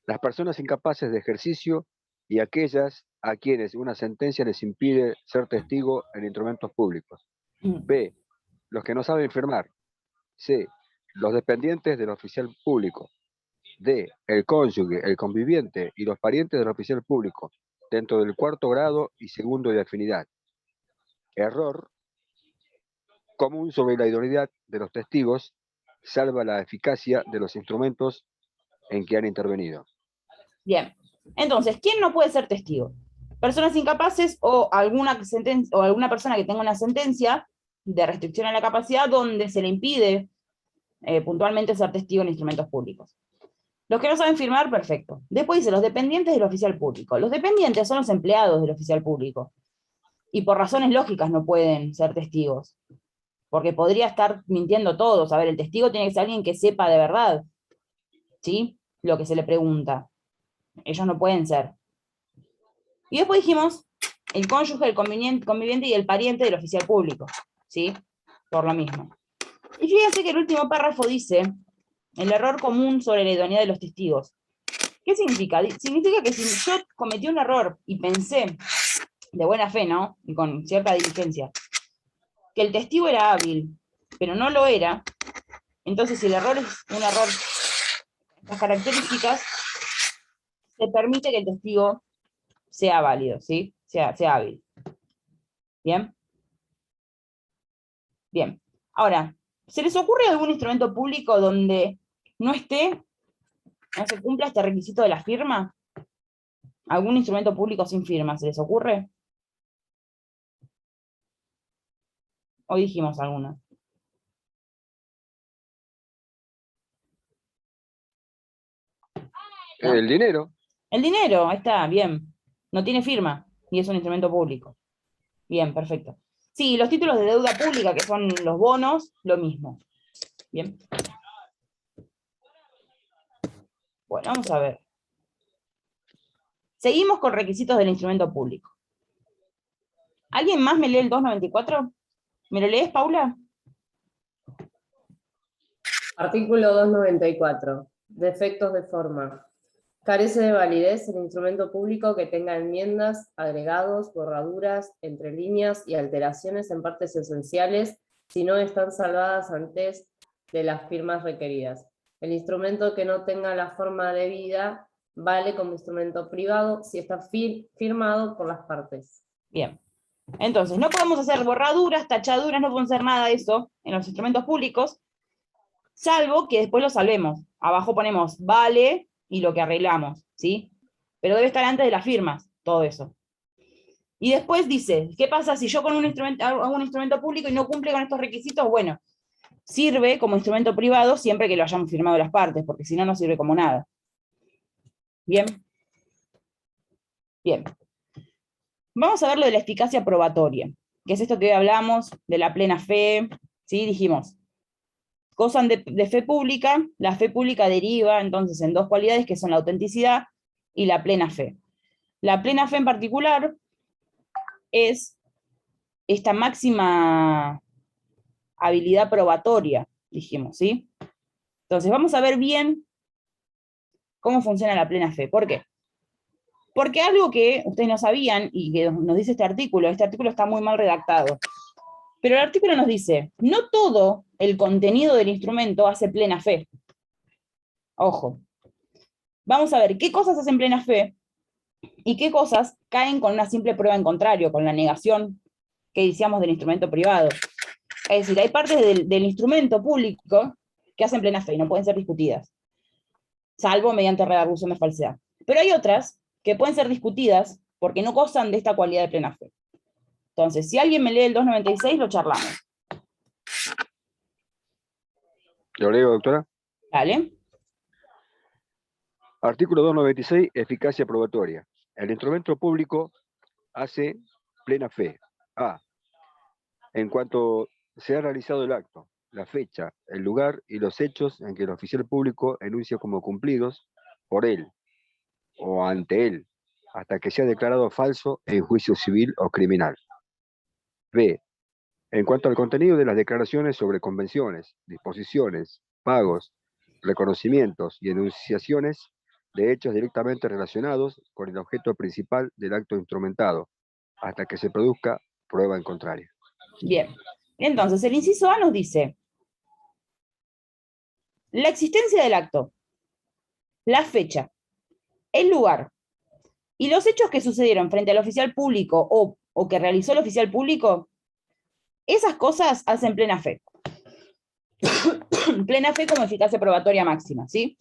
Las personas incapaces de ejercicio y aquellas a quienes una sentencia les impide ser testigo en instrumentos públicos. B. Los que no saben firmar. C. Los dependientes del oficial público. D. El cónyuge, el conviviente y los parientes del oficial público, dentro del cuarto grado y segundo de afinidad. Error común sobre la idoneidad de los testigos, salva la eficacia de los instrumentos en que han intervenido. Bien. Entonces, ¿quién no puede ser testigo? Personas incapaces o alguna persona que tenga una sentencia de restricción a la capacidad donde se le impide puntualmente ser testigo en instrumentos públicos. Los que no saben firmar, perfecto. Después dice los dependientes del oficial público. Los dependientes son los empleados del oficial público. Y por razones lógicas no pueden ser testigos. Porque podría estar mintiendo todos. A ver, el testigo tiene que ser alguien que sepa de verdad, ¿sí?, lo que se le pregunta. Ellos no pueden ser. Y después dijimos el cónyuge, el conviviente y el pariente del oficial público, ¿sí? Por lo mismo. Y fíjense que el último párrafo dice el error común sobre la idoneidad de los testigos. ¿Qué significa? Significa que si yo cometí un error y pensé de buena fe, ¿no?, y con cierta diligencia, que el testigo era hábil, pero no lo era, entonces si el error es un error de estas características, se permite que el testigo sea válido, ¿sí? Sea hábil. ¿Bien? Bien. Ahora, ¿se les ocurre algún instrumento público donde no se cumpla este requisito de la firma? ¿Algún instrumento público sin firma se les ocurre? Hoy dijimos alguno. ¿No? El dinero. El dinero, ahí está, bien. No tiene firma y es un instrumento público. Bien, perfecto. Sí, los títulos de deuda pública, que son los bonos, lo mismo. Bien. Bueno, vamos a ver. Seguimos con requisitos del instrumento público. ¿Alguien más me lee el 294? ¿Me lo lees, Paula? Artículo 294. Defectos de forma. Carece de validez el instrumento público que tenga enmiendas, agregados, borraduras, entrelíneas y alteraciones en partes esenciales si no están salvadas antes de las firmas requeridas. El instrumento que no tenga la forma debida vale como instrumento privado si está firmado por las partes. Bien. Entonces, no podemos hacer borraduras, tachaduras, no podemos hacer nada de eso en los instrumentos públicos, salvo que después lo salvemos. Abajo ponemos vale y lo que arreglamos, ¿sí? Pero debe estar antes de las firmas, todo eso. Y después dice, ¿qué pasa si yo con hago un instrumento público y no cumple con estos requisitos? Bueno, sirve como instrumento privado siempre que lo hayamos firmado las partes, porque si no, no sirve como nada. ¿Bien? Bien. Vamos a ver lo de la eficacia probatoria, que es esto que hoy hablamos, de la plena fe, ¿sí? Dijimos, gozan de fe pública, la fe pública deriva entonces en dos cualidades que son la autenticidad y la plena fe. La plena fe en particular es esta máxima habilidad probatoria, dijimos, ¿sí? Entonces vamos a ver bien cómo funciona la plena fe. ¿Por qué? Porque algo que ustedes no sabían y que nos dice este artículo está muy mal redactado, pero el artículo nos dice, no todo el contenido del instrumento hace plena fe. Ojo. Vamos a ver qué cosas hacen plena fe y qué cosas caen con una simple prueba en contrario, con la negación que decíamos del instrumento privado. Es decir, hay partes del instrumento público que hacen plena fe y no pueden ser discutidas, salvo mediante redargución de falsedad. Pero hay otras que pueden ser discutidas porque no gozan de esta cualidad de plena fe. Entonces, si alguien me lee el 296, lo charlamos. ¿Lo leo, doctora? ¿Vale? Artículo 296, eficacia probatoria. El instrumento público hace plena fe. A. En cuanto se ha realizado el acto, la fecha, el lugar y los hechos en que el oficial público enuncia como cumplidos por él o ante él, hasta que sea declarado falso en juicio civil o criminal. B. En cuanto al contenido de las declaraciones sobre convenciones, disposiciones, pagos, reconocimientos y enunciaciones de hechos directamente relacionados con el objeto principal del acto instrumentado, hasta que se produzca prueba en contrario. Bien. Entonces, el inciso A nos dice, la existencia del acto, la fecha, el lugar y los hechos que sucedieron frente al oficial público o que realizó el oficial público, esas cosas hacen plena fe. Plena fe como eficacia probatoria máxima, ¿sí?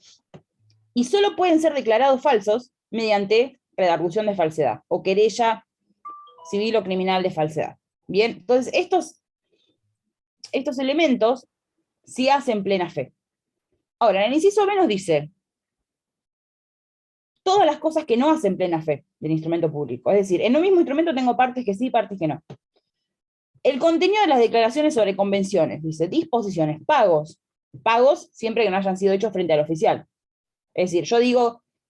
y solo pueden ser declarados falsos mediante redargución de falsedad o querella civil o criminal de falsedad. Bien, entonces estos elementos sí hacen plena fe. Ahora, en el inciso B nos dice todas las cosas que no hacen plena fe del instrumento público. Es decir, en un mismo instrumento tengo partes que sí, partes que no. El contenido de las declaraciones sobre convenciones, dice, disposiciones, pagos siempre que no hayan sido hechos frente al oficial. Es decir, yo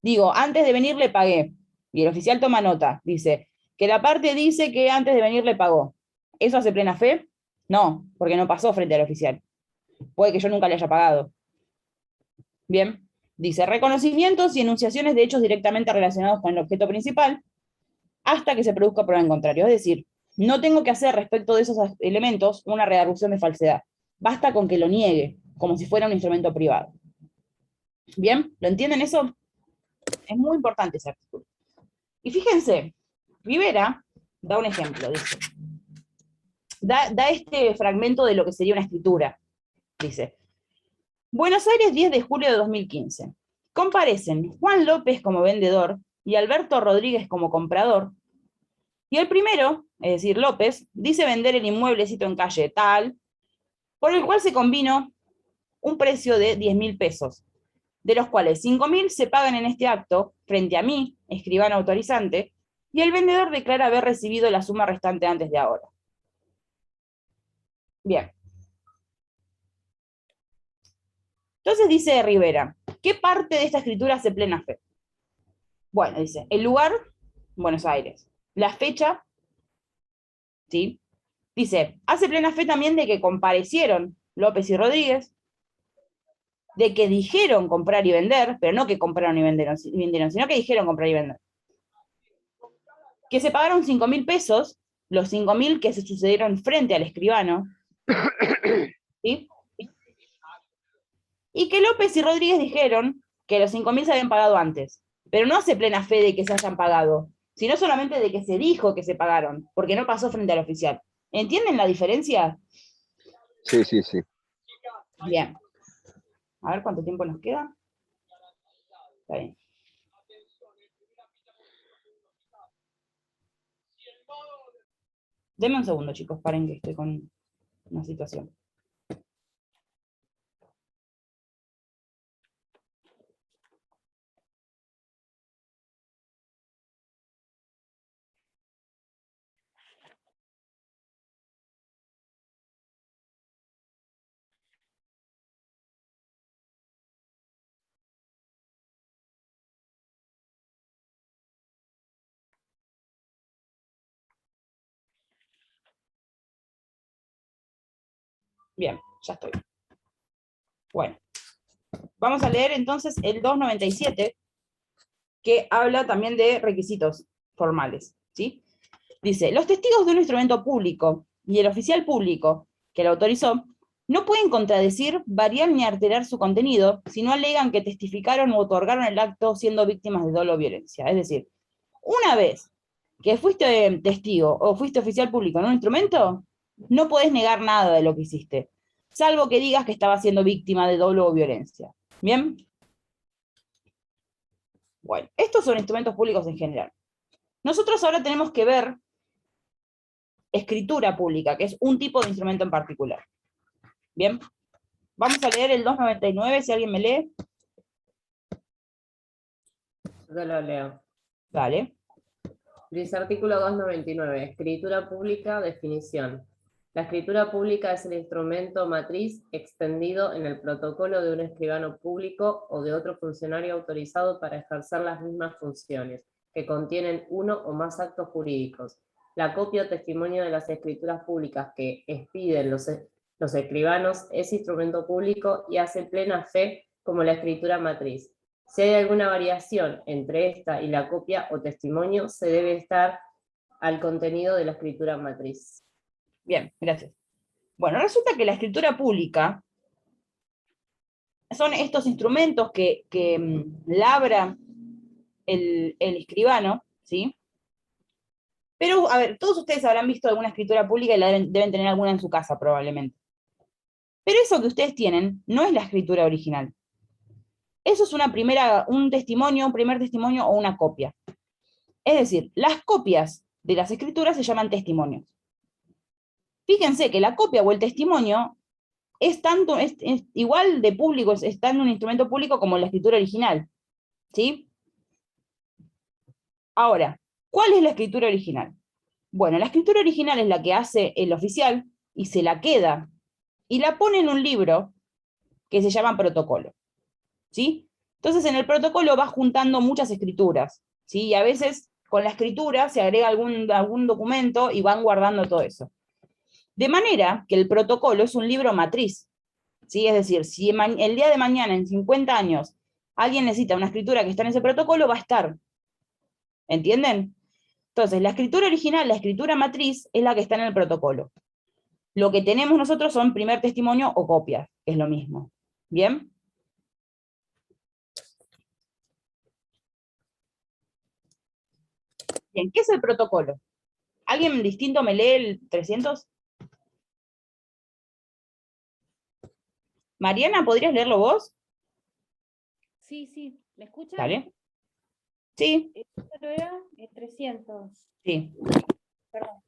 digo, antes de venir le pagué, y el oficial toma nota, dice, que la parte dice que antes de venir le pagó. ¿Eso hace plena fe? No, porque no pasó frente al oficial. Puede que yo nunca le haya pagado. Bien, dice, reconocimientos y enunciaciones de hechos directamente relacionados con el objeto principal, hasta que se produzca prueba en contrario. Es decir, no tengo que hacer respecto de esos elementos una redargución de falsedad. Basta con que lo niegue, como si fuera un instrumento privado. ¿Bien? ¿Lo entienden eso? Es muy importante ese artículo. Y fíjense, Rivera da un ejemplo, dice. Da este fragmento de lo que sería una escritura. Dice, Buenos Aires, 10 de julio de 2015. Comparecen Juan López como vendedor y Alberto Rodríguez como comprador. Y el primero, es decir, López, dice vender el inmueblecito en calle tal, por el cual se convino un precio de 10.000 pesos, de los cuales 5.000 se pagan en este acto, frente a mí, escribano autorizante, y el vendedor declara haber recibido la suma restante antes de ahora. Bien. Entonces dice Rivera, ¿qué parte de esta escritura hace plena fe? Bueno, dice, el lugar, Buenos Aires. La fecha, ¿sí? Dice, hace plena fe también de que comparecieron López y Rodríguez, de que dijeron comprar y vender, pero no que compraron y vendieron, sino que dijeron comprar y vender. Que se pagaron 5.000 pesos, los 5.000 que se sucedieron frente al escribano, ¿sí? Y que López y Rodríguez dijeron que los 5.000 se habían pagado antes, pero no hace plena fe de que se hayan pagado, sino solamente de que se dijo que se pagaron, porque no pasó frente al oficial. ¿Entienden la diferencia? Sí, sí, sí. Bien. A ver cuánto tiempo nos queda. Está bien. Denme un segundo, chicos, paren que estoy con una situación. Bien, ya estoy. Bueno, vamos a leer entonces el 297, que habla también de requisitos formales, ¿sí? Dice, los testigos de un instrumento público y el oficial público que lo autorizó no pueden contradecir, variar ni alterar su contenido si no alegan que testificaron o otorgaron el acto siendo víctimas de dolo o violencia. Es decir, una vez que fuiste testigo o fuiste oficial público en un instrumento, no podés negar nada de lo que hiciste, salvo que digas que estabas siendo víctima de dolo o violencia. ¿Bien? Bueno, estos son instrumentos públicos en general. Nosotros ahora tenemos que ver escritura pública, que es un tipo de instrumento en particular. Bien, vamos a leer el 299, si alguien me lee. Yo lo leo. Dale. Dice artículo 299, escritura pública, definición. La escritura pública es el instrumento matriz extendido en el protocolo de un escribano público o de otro funcionario autorizado para ejercer las mismas funciones, que contienen uno o más actos jurídicos. La copia o testimonio de las escrituras públicas que expiden los escribanos es instrumento público y hace plena fe como la escritura matriz. Si hay alguna variación entre esta y la copia o testimonio, se debe estar al contenido de la escritura matriz. Bien, gracias. Bueno, resulta que la escritura pública son estos instrumentos que labra el escribano, ¿sí? Pero, a ver, todos ustedes habrán visto alguna escritura pública y la deben tener alguna en su casa, probablemente. Pero eso que ustedes tienen no es la escritura original. Eso es un primer testimonio o una copia. Es decir, las copias de las escrituras se llaman testimonios. Fíjense que la copia o el testimonio es igual de público, está en un instrumento público como la escritura original. ¿Sí? Ahora, ¿cuál es la escritura original? Bueno, la escritura original es la que hace el oficial y se la queda y la pone en un libro que se llama protocolo. ¿Sí? Entonces en el protocolo va juntando muchas escrituras, ¿sí? Y a veces con la escritura se agrega algún documento y van guardando todo eso. De manera que el protocolo es un libro matriz, ¿sí? Es decir, si el día de mañana, en 50 años, alguien necesita una escritura que está en ese protocolo, va a estar. ¿Entienden? Entonces, la escritura original, la escritura matriz, es la que está en el protocolo. Lo que tenemos nosotros son primer testimonio o copias, que es lo mismo. ¿Bien? Bien, ¿qué es el protocolo? ¿Alguien distinto me lee el 300? Mariana, ¿podrías leerlo vos? Sí, ¿me escuchan? Dale. Sí. ¿Esto era? 300. Sí. Perdón.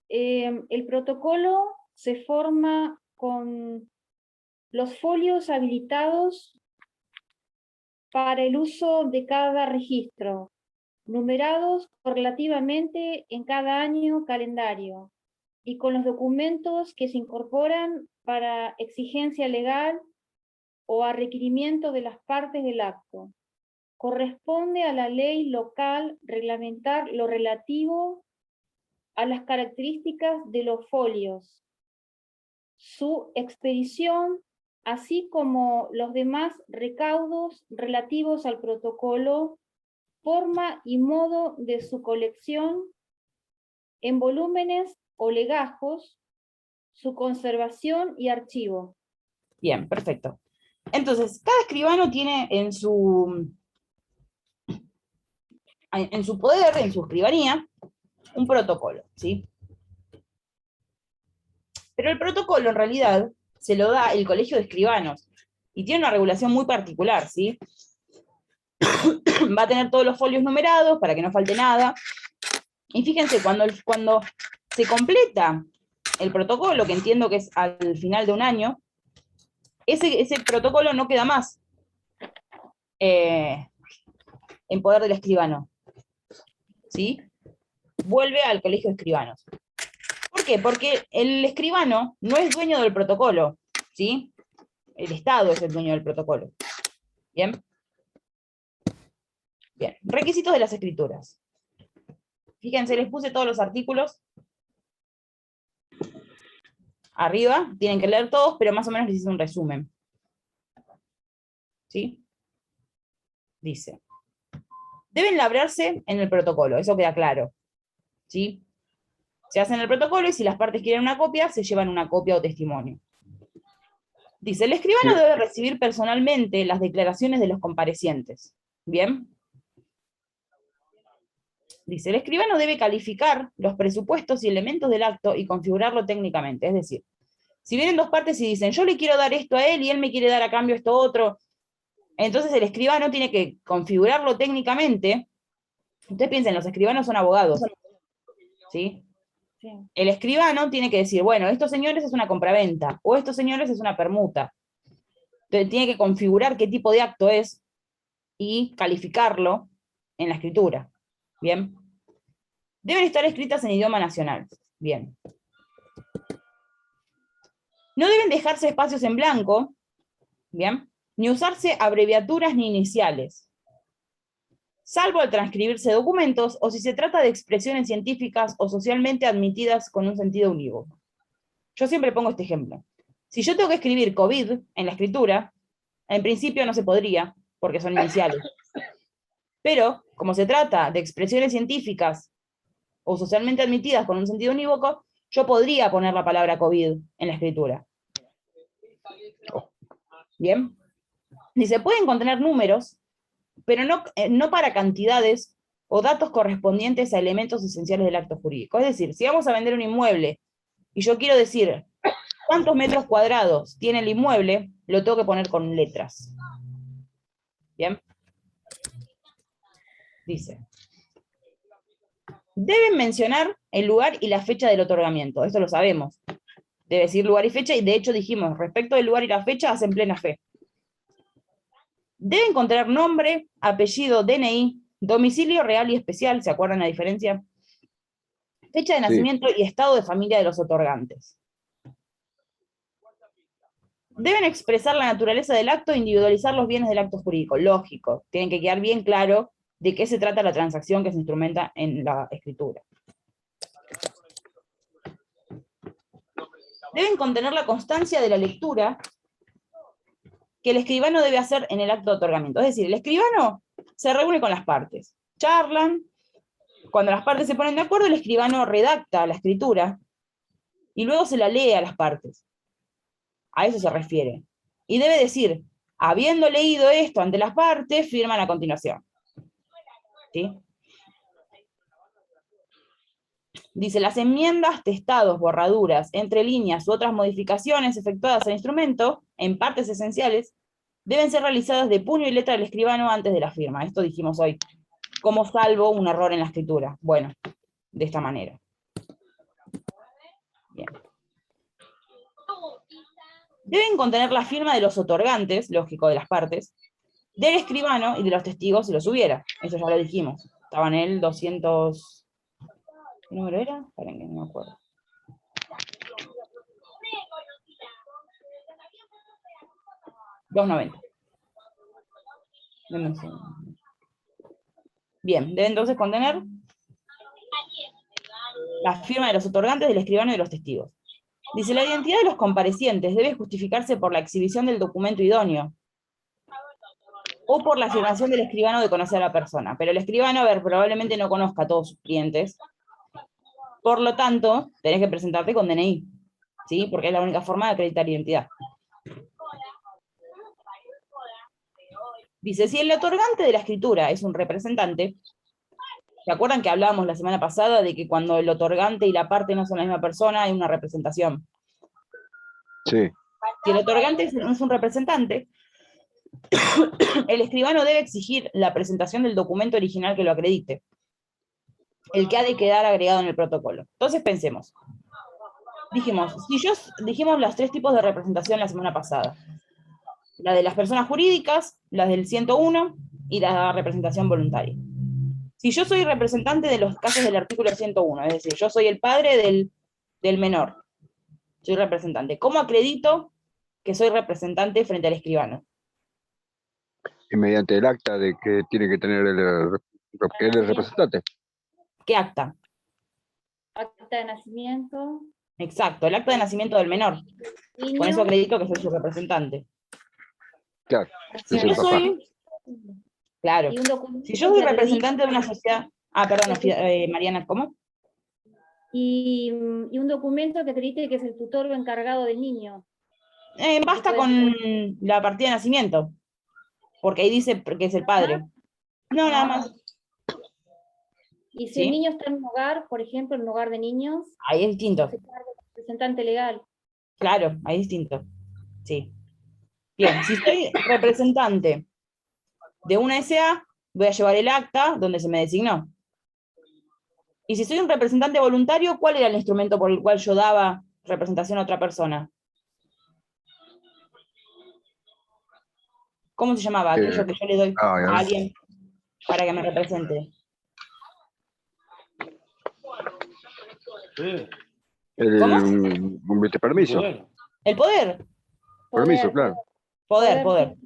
El protocolo se forma con los folios habilitados para el uso de cada registro, numerados correlativamente en cada año calendario, y con los documentos que se incorporan para exigencia legal o a requerimiento de las partes del acto. Corresponde a la ley local reglamentar lo relativo a las características de los folios, su expedición, así como los demás recaudos relativos al protocolo, forma y modo de su colección en volúmenes o legajos, su conservación y archivo. Bien, perfecto. Entonces, cada escribano tiene en su poder, en su escribanía, un protocolo, ¿sí? Pero el protocolo, en realidad, se lo da el Colegio de Escribanos, y tiene una regulación muy particular, ¿sí? Va a tener todos los folios numerados, para que no falte nada, y fíjense, cuando se completa el protocolo, que entiendo que es al final de un año, ese protocolo no queda más en poder del escribano, ¿sí? Vuelve al Colegio de Escribanos. ¿Por qué? Porque el escribano no es dueño del protocolo, ¿sí? El Estado es el dueño del protocolo. ¿Bien? Bien. Requisitos de las escrituras. Fíjense, les puse todos los artículos arriba, tienen que leer todos, pero más o menos les hice un resumen. ¿Sí? Dice, deben labrarse en el protocolo, eso queda claro. ¿Sí? Se hace en el protocolo y si las partes quieren una copia, se llevan una copia o testimonio. Dice, el escribano debe recibir personalmente las declaraciones de los comparecientes. ¿Bien? Dice, el escribano debe calificar los presupuestos y elementos del acto y configurarlo técnicamente. Es decir, si vienen dos partes y dicen, yo le quiero dar esto a él y él me quiere dar a cambio esto otro, entonces el escribano tiene que configurarlo técnicamente. Ustedes piensen, los escribanos son abogados. ¿Sí? Sí. El escribano tiene que decir, bueno, estos señores es una compraventa, o estos señores es una permuta. Entonces tiene que configurar qué tipo de acto es y calificarlo en la escritura. ¿Bien? Deben estar escritas en idioma nacional. Bien. No deben dejarse espacios en blanco, ¿bien? Ni usarse abreviaturas ni iniciales, salvo al transcribirse documentos o si se trata de expresiones científicas o socialmente admitidas con un sentido unívoco. Yo siempre pongo este ejemplo. Si yo tengo que escribir COVID en la escritura, en principio no se podría, porque son iniciales. Pero, como se trata de expresiones científicas o socialmente admitidas con un sentido unívoco, yo podría poner la palabra COVID en la escritura. ¿Bien? Dice, pueden contener números, pero no para cantidades o datos correspondientes a elementos esenciales del acto jurídico. Es decir, si vamos a vender un inmueble y yo quiero decir cuántos metros cuadrados tiene el inmueble, lo tengo que poner con letras. ¿Bien? Dice, deben mencionar el lugar y la fecha del otorgamiento. Esto lo sabemos. Debe decir lugar y fecha, y de hecho dijimos, respecto del lugar y la fecha, hacen plena fe. Deben contener nombre, apellido, DNI, domicilio real y especial, ¿se acuerdan la diferencia? Fecha de nacimiento y estado de familia de los otorgantes. Deben expresar la naturaleza del acto e individualizar los bienes del acto jurídico. Lógico, tienen que quedar bien claro de qué se trata la transacción que se instrumenta en la escritura. Deben contener la constancia de la lectura que el escribano debe hacer en el acto de otorgamiento. Es decir, el escribano se reúne con las partes, charlan, cuando las partes se ponen de acuerdo, el escribano redacta la escritura y luego se la lee a las partes. A eso se refiere. Y debe decir, habiendo leído esto ante las partes, firman a continuación. ¿Sí? Dice, las enmiendas, testados, borraduras, entre líneas u otras modificaciones efectuadas al instrumento, en partes esenciales, deben ser realizadas de puño y letra del escribano antes de la firma. Esto dijimos hoy. ¿Cómo salvo un error en la escritura? Bueno, de esta manera. Bien. Deben contener la firma de los otorgantes, lógico, de las partes, del escribano y de los testigos si los hubiera. Eso ya lo dijimos. Estaba en el 200... ¿Qué número era? Esperen que no me acuerdo. $290. Bien, debe entonces contener la firma de los otorgantes, del escribano y de los testigos. Dice, la identidad de los comparecientes debe justificarse por la exhibición del documento idóneo, o por la afirmación del escribano de conocer a la persona. Pero el escribano, a ver, probablemente no conozca a todos sus clientes, por lo tanto, tenés que presentarte con DNI, ¿sí? Porque es la única forma de acreditar identidad. Dice, si el otorgante de la escritura es un representante, ¿se acuerdan que hablábamos la semana pasada de que cuando el otorgante y la parte no son la misma persona, hay una representación? Sí. Si el otorgante es un representante, el escribano debe exigir la presentación del documento original que lo acredite, el que ha de quedar agregado en el protocolo. Entonces pensemos. Dijimos los 3 tipos de representación la semana pasada. La de las personas jurídicas, la del 101 y la representación voluntaria. Si yo soy representante de los casos del artículo 101, es decir, yo soy el padre del menor, soy representante, ¿cómo acredito que soy representante frente al escribano? Y mediante el acta de que tiene que tener que él es representante. ¿Qué acta? Acta de nacimiento. Exacto, el acta de nacimiento del menor. Niño. Con eso acredito que soy su representante. Claro. Si yo soy... Claro. Y un documento Si yo soy que representante de acredite- una sociedad... Ah, perdón, Mariana, ¿cómo? y un documento que acredite que es el tutor o encargado del niño. Basta con la partida de nacimiento. Porque ahí dice que es el padre. No, nada más. Y si ¿Sí? el niño está en un hogar, por ejemplo, en un hogar de niños, Ahí es distinto. se encarga el representante legal. Claro, ahí es distinto. Sí. Bien, si soy representante de una SA, voy a llevar el acta donde se me designó. Y si soy un representante voluntario, ¿cuál era el instrumento por el cual yo daba representación a otra persona? ¿Cómo se llamaba? Aquello que yo le doy ya. a alguien para que me represente. Sí. ¿Cómo? Un permiso. Poder. El poder. Permiso, claro. Poder. Poder.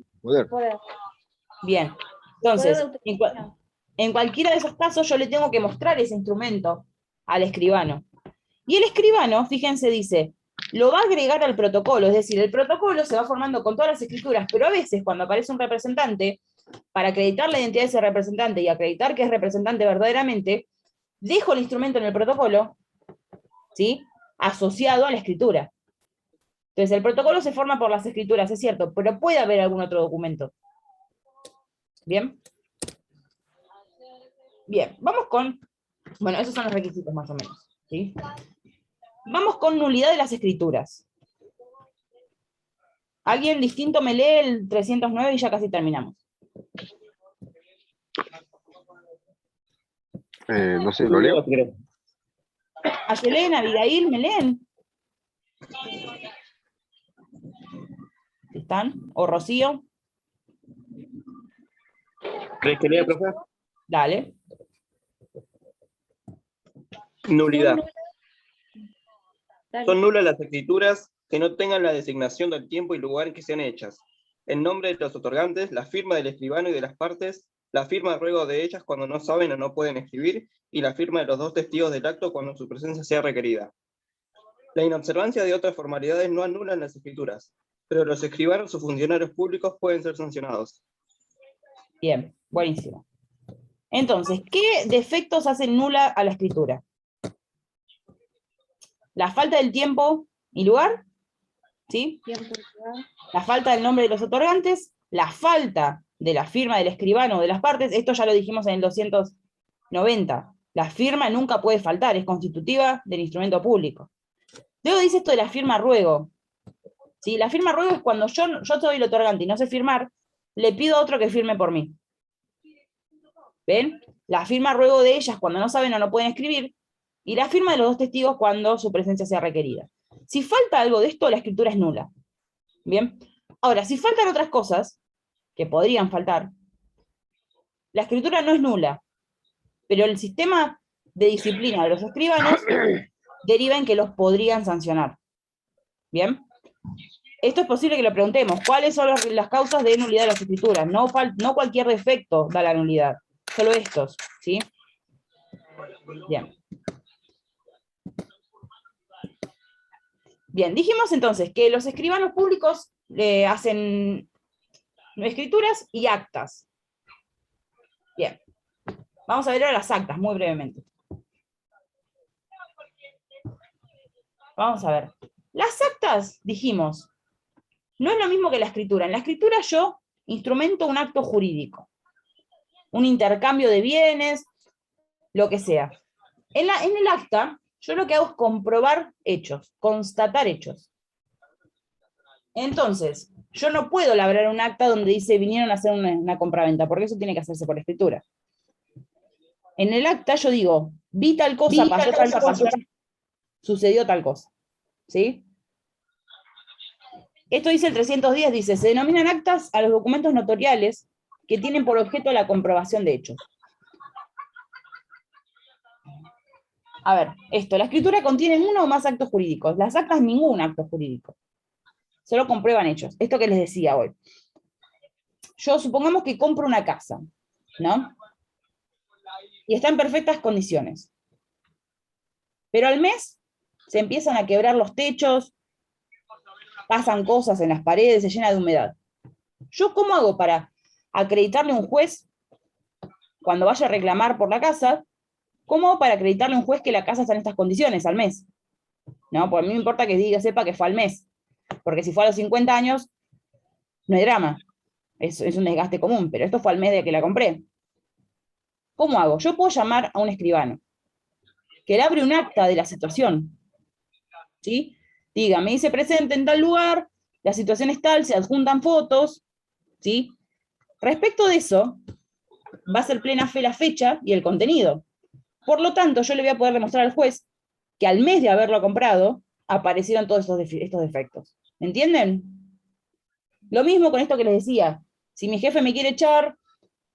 Bien. Entonces, Poder de autorización. en cualquiera de esos casos yo le tengo que mostrar ese instrumento al escribano. Y el escribano, fíjense, dice, lo va a agregar al protocolo, es decir, el protocolo se va formando con todas las escrituras, pero a veces cuando aparece un representante, para acreditar la identidad de ese representante y acreditar que es representante verdaderamente, dejo el instrumento en el protocolo, ¿sí?, asociado a la escritura. Entonces el protocolo se forma por las escrituras, es cierto, pero puede haber algún otro documento. ¿Bien? Bien, vamos con... Bueno, esos son los requisitos más o menos, ¿sí? Vamos con nulidad de las escrituras. Alguien distinto me lee el 309 y ya casi terminamos. No sé, ¿lo leo? Ayelén, Abigail, ¿me leen? ¿Están? ¿O Rocío? ¿Crees que lea, profe? Dale. Nulidad. Dale. Son nulas las escrituras que no tengan la designación del tiempo y lugar en que sean hechas, el nombre de los otorgantes, la firma del escribano y de las partes, la firma de ruego de ellas cuando no saben o no pueden escribir, y la firma de los dos testigos del acto cuando su presencia sea requerida. La inobservancia de otras formalidades no anulan las escrituras, pero los escribanos o funcionarios públicos pueden ser sancionados. Bien, buenísimo. Entonces, ¿qué defectos hacen nula a la escritura? La falta del tiempo y lugar, ¿sí? Tiempo y lugar. La falta del nombre de los otorgantes, la falta de la firma del escribano o de las partes, esto ya lo dijimos en el 290. La firma nunca puede faltar, es constitutiva del instrumento público. Luego dice esto de la firma ruego. ¿Sí? La firma ruego es cuando yo soy el otorgante y no sé firmar, le pido a otro que firme por mí. ¿Ven? La firma ruego de ellas cuando no saben o no pueden escribir, y la firma de los dos testigos cuando su presencia sea requerida. Si falta algo de esto, la escritura es nula. ¿Bien? Ahora, si faltan otras cosas, que podrían faltar, la escritura no es nula, pero el sistema de disciplina de los escribanos deriva en que los podrían sancionar. ¿Bien? Esto es posible que lo preguntemos. ¿Cuáles son las causas de nulidad de las escrituras? No cualquier defecto da la nulidad, solo estos, ¿sí? Bien. Bien, dijimos entonces que los escribanos públicos hacen escrituras y actas. Bien. Vamos a ver ahora las actas, muy brevemente. Vamos a ver. Las actas, dijimos, no es lo mismo que la escritura. En la escritura yo instrumento un acto jurídico, un intercambio de bienes, lo que sea. En el acta, yo lo que hago es comprobar hechos, constatar hechos. Entonces, yo no puedo labrar un acta donde dice vinieron a hacer una compraventa, porque eso tiene que hacerse por escritura. En el acta yo digo, vi tal cosa, pasó tal cosa, sucedió tal cosa. ¿Sí? Esto dice el 310, dice, se denominan actas a los documentos notoriales que tienen por objeto la comprobación de hechos. A ver, la escritura contiene uno o más actos jurídicos. Las actas ningún acto jurídico. Solo comprueban hechos. Esto que les decía hoy. Yo supongamos que compro una casa, ¿no? Y está en perfectas condiciones. Pero al mes se empiezan a quebrar los techos, pasan cosas en las paredes, se llena de humedad. ¿Yo cómo hago para acreditarle a un juez, cuando vaya a reclamar por la casa, cómo hago para acreditarle a un juez que la casa está en estas condiciones al mes? ¿No? Porque a mí me importa que sepa que fue al mes. Porque si fue a los 50 años, no hay drama. Es un desgaste común, pero esto fue al mes de que la compré. ¿Cómo hago? Yo puedo llamar a un escribano, que le abre un acta de la situación. ¿Sí? Diga, me dice presente en tal lugar, la situación es tal, se adjuntan fotos, ¿sí? Respecto de eso, va a ser plena fe la fecha y el contenido. Por lo tanto, yo le voy a poder demostrar al juez que al mes de haberlo comprado, aparecieron todos estos defectos. ¿Entienden? Lo mismo con esto que les decía. Si mi jefe me quiere echar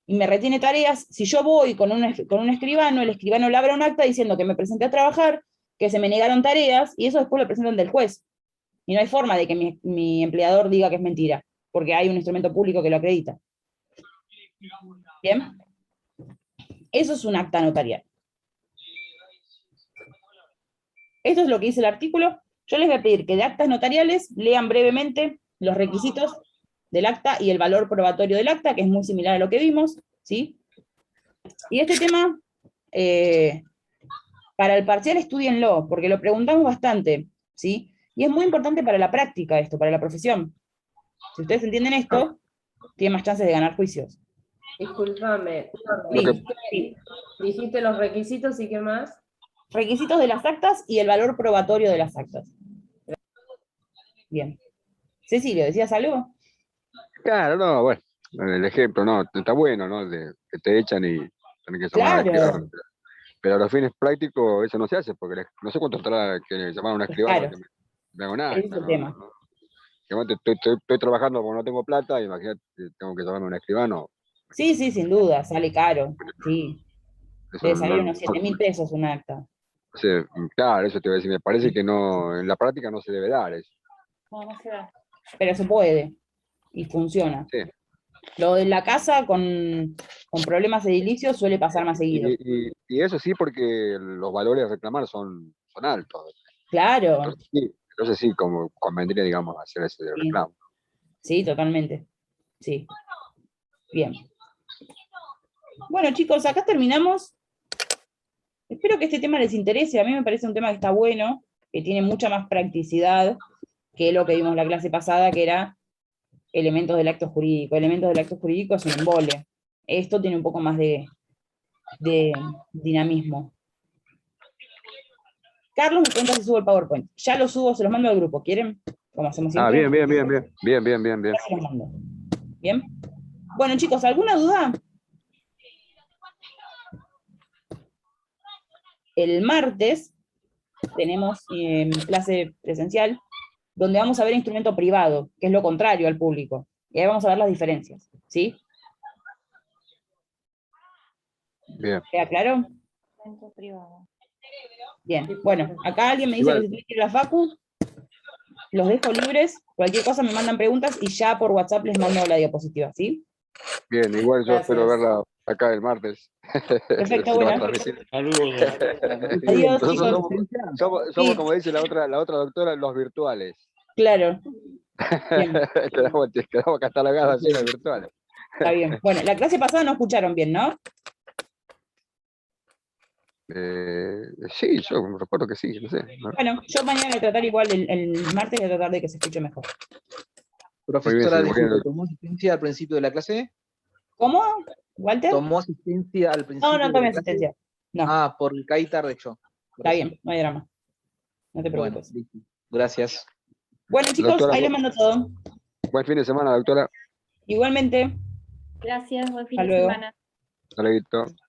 y me retiene tareas, si yo voy con un escribano, el escribano le abre un acta diciendo que me presenté a trabajar, que se me negaron tareas, y eso después lo presentan del juez. Y no hay forma de que mi empleador diga que es mentira, porque hay un instrumento público que lo acredita. ¿Bien? Eso es un acta notarial. Esto es lo que dice el artículo. Yo les voy a pedir que de actas notariales lean brevemente los requisitos del acta y el valor probatorio del acta, que es muy similar a lo que vimos, ¿sí? Y este tema, para el parcial estudienlo, porque lo preguntamos bastante, ¿sí? Y es muy importante para la práctica esto, para la profesión. Si ustedes entienden esto, tienen más chances de ganar juicios. Disculpame. Sí. Dijiste los requisitos y qué más. Requisitos de las actas y el valor probatorio de las actas. Bien. Cecilio, ¿decías algo? Claro, no, bueno, el ejemplo, no, está bueno, ¿no? Que te echan y tienen que llamar al Claro. escribano. Pero a los fines prácticos eso no se hace, porque no sé cuánto estará que llamar a un escribano Claro. que me haga un Ese es acta, el ¿no? tema. Que bueno, estoy trabajando porque no tengo plata, imagínate, tengo que llamarme a un escribano. Sí, sí, sin duda, sale caro. Sí, Eso debe salir no, unos 7.000 pesos un acta. claro, eso te voy a decir, me parece Sí. que no, en la práctica no se debe dar eso. No, no se da. Pero se puede y funciona. Sí. Lo de la casa con problemas edilicios suele pasar más seguido. Y eso sí, porque los valores a reclamar son altos. Claro, Entonces sí, como convendría, digamos, hacer ese sí, reclamo. sí, totalmente. Sí. Bien. Bueno, chicos, acá terminamos. Espero que este tema les interese. A mí me parece un tema que está bueno, que tiene mucha más practicidad que lo que vimos la clase pasada, que era elementos del acto jurídico. Elementos del acto jurídico es un embole. Esto tiene un poco más de dinamismo. Carlos me pregunta si subo el PowerPoint. Ya lo subo, se los mando al grupo. ¿Quieren? Como hacemos Ah, siempre. bien. Bien. Ya se los mando. Bien. Bueno, chicos, ¿alguna duda? El martes tenemos clase presencial donde vamos a ver instrumento privado, que es lo contrario al público. Y ahí vamos a ver las diferencias. ¿Sí? Bien. ¿Queda claro? Centro privado. Bien. Bueno, acá alguien me dice Igual. que se tiene que ir a la facu. Los dejo libres. Cualquier cosa me mandan preguntas y ya por WhatsApp les mando la diapositiva. ¿Sí? Bien, igual yo espero Gracias. verla acá el martes. Perfecto, Se lo va a bueno. transmitir. Saludos. Adiós, Nosotros chicos. somos, Sí. como dice la otra doctora, los virtuales. Claro. Bien, quedamos catalogados así los virtuales. está bien. Bueno, la clase pasada no escucharon bien, ¿no? Sí, yo recuerdo que sí, no sé. ¿no? Bueno, yo mañana voy a tratar igual, el martes voy a tratar de que se escuche mejor. Profesora, Muy bien, disculpe, ¿tomó asistencia al principio de la clase? ¿Cómo, Walter? ¿Tomó asistencia al principio No, no de tomé la clase? asistencia. No, Ah, porque caí tarde yo. está bien, no hay drama. No te Bueno, preocupes. listo. Gracias. Bueno, chicos, Doctora, ahí les mando todo. buen fin de semana, doctora. Igualmente, Gracias, buen fin Hasta de luego. semana. Hasta luego.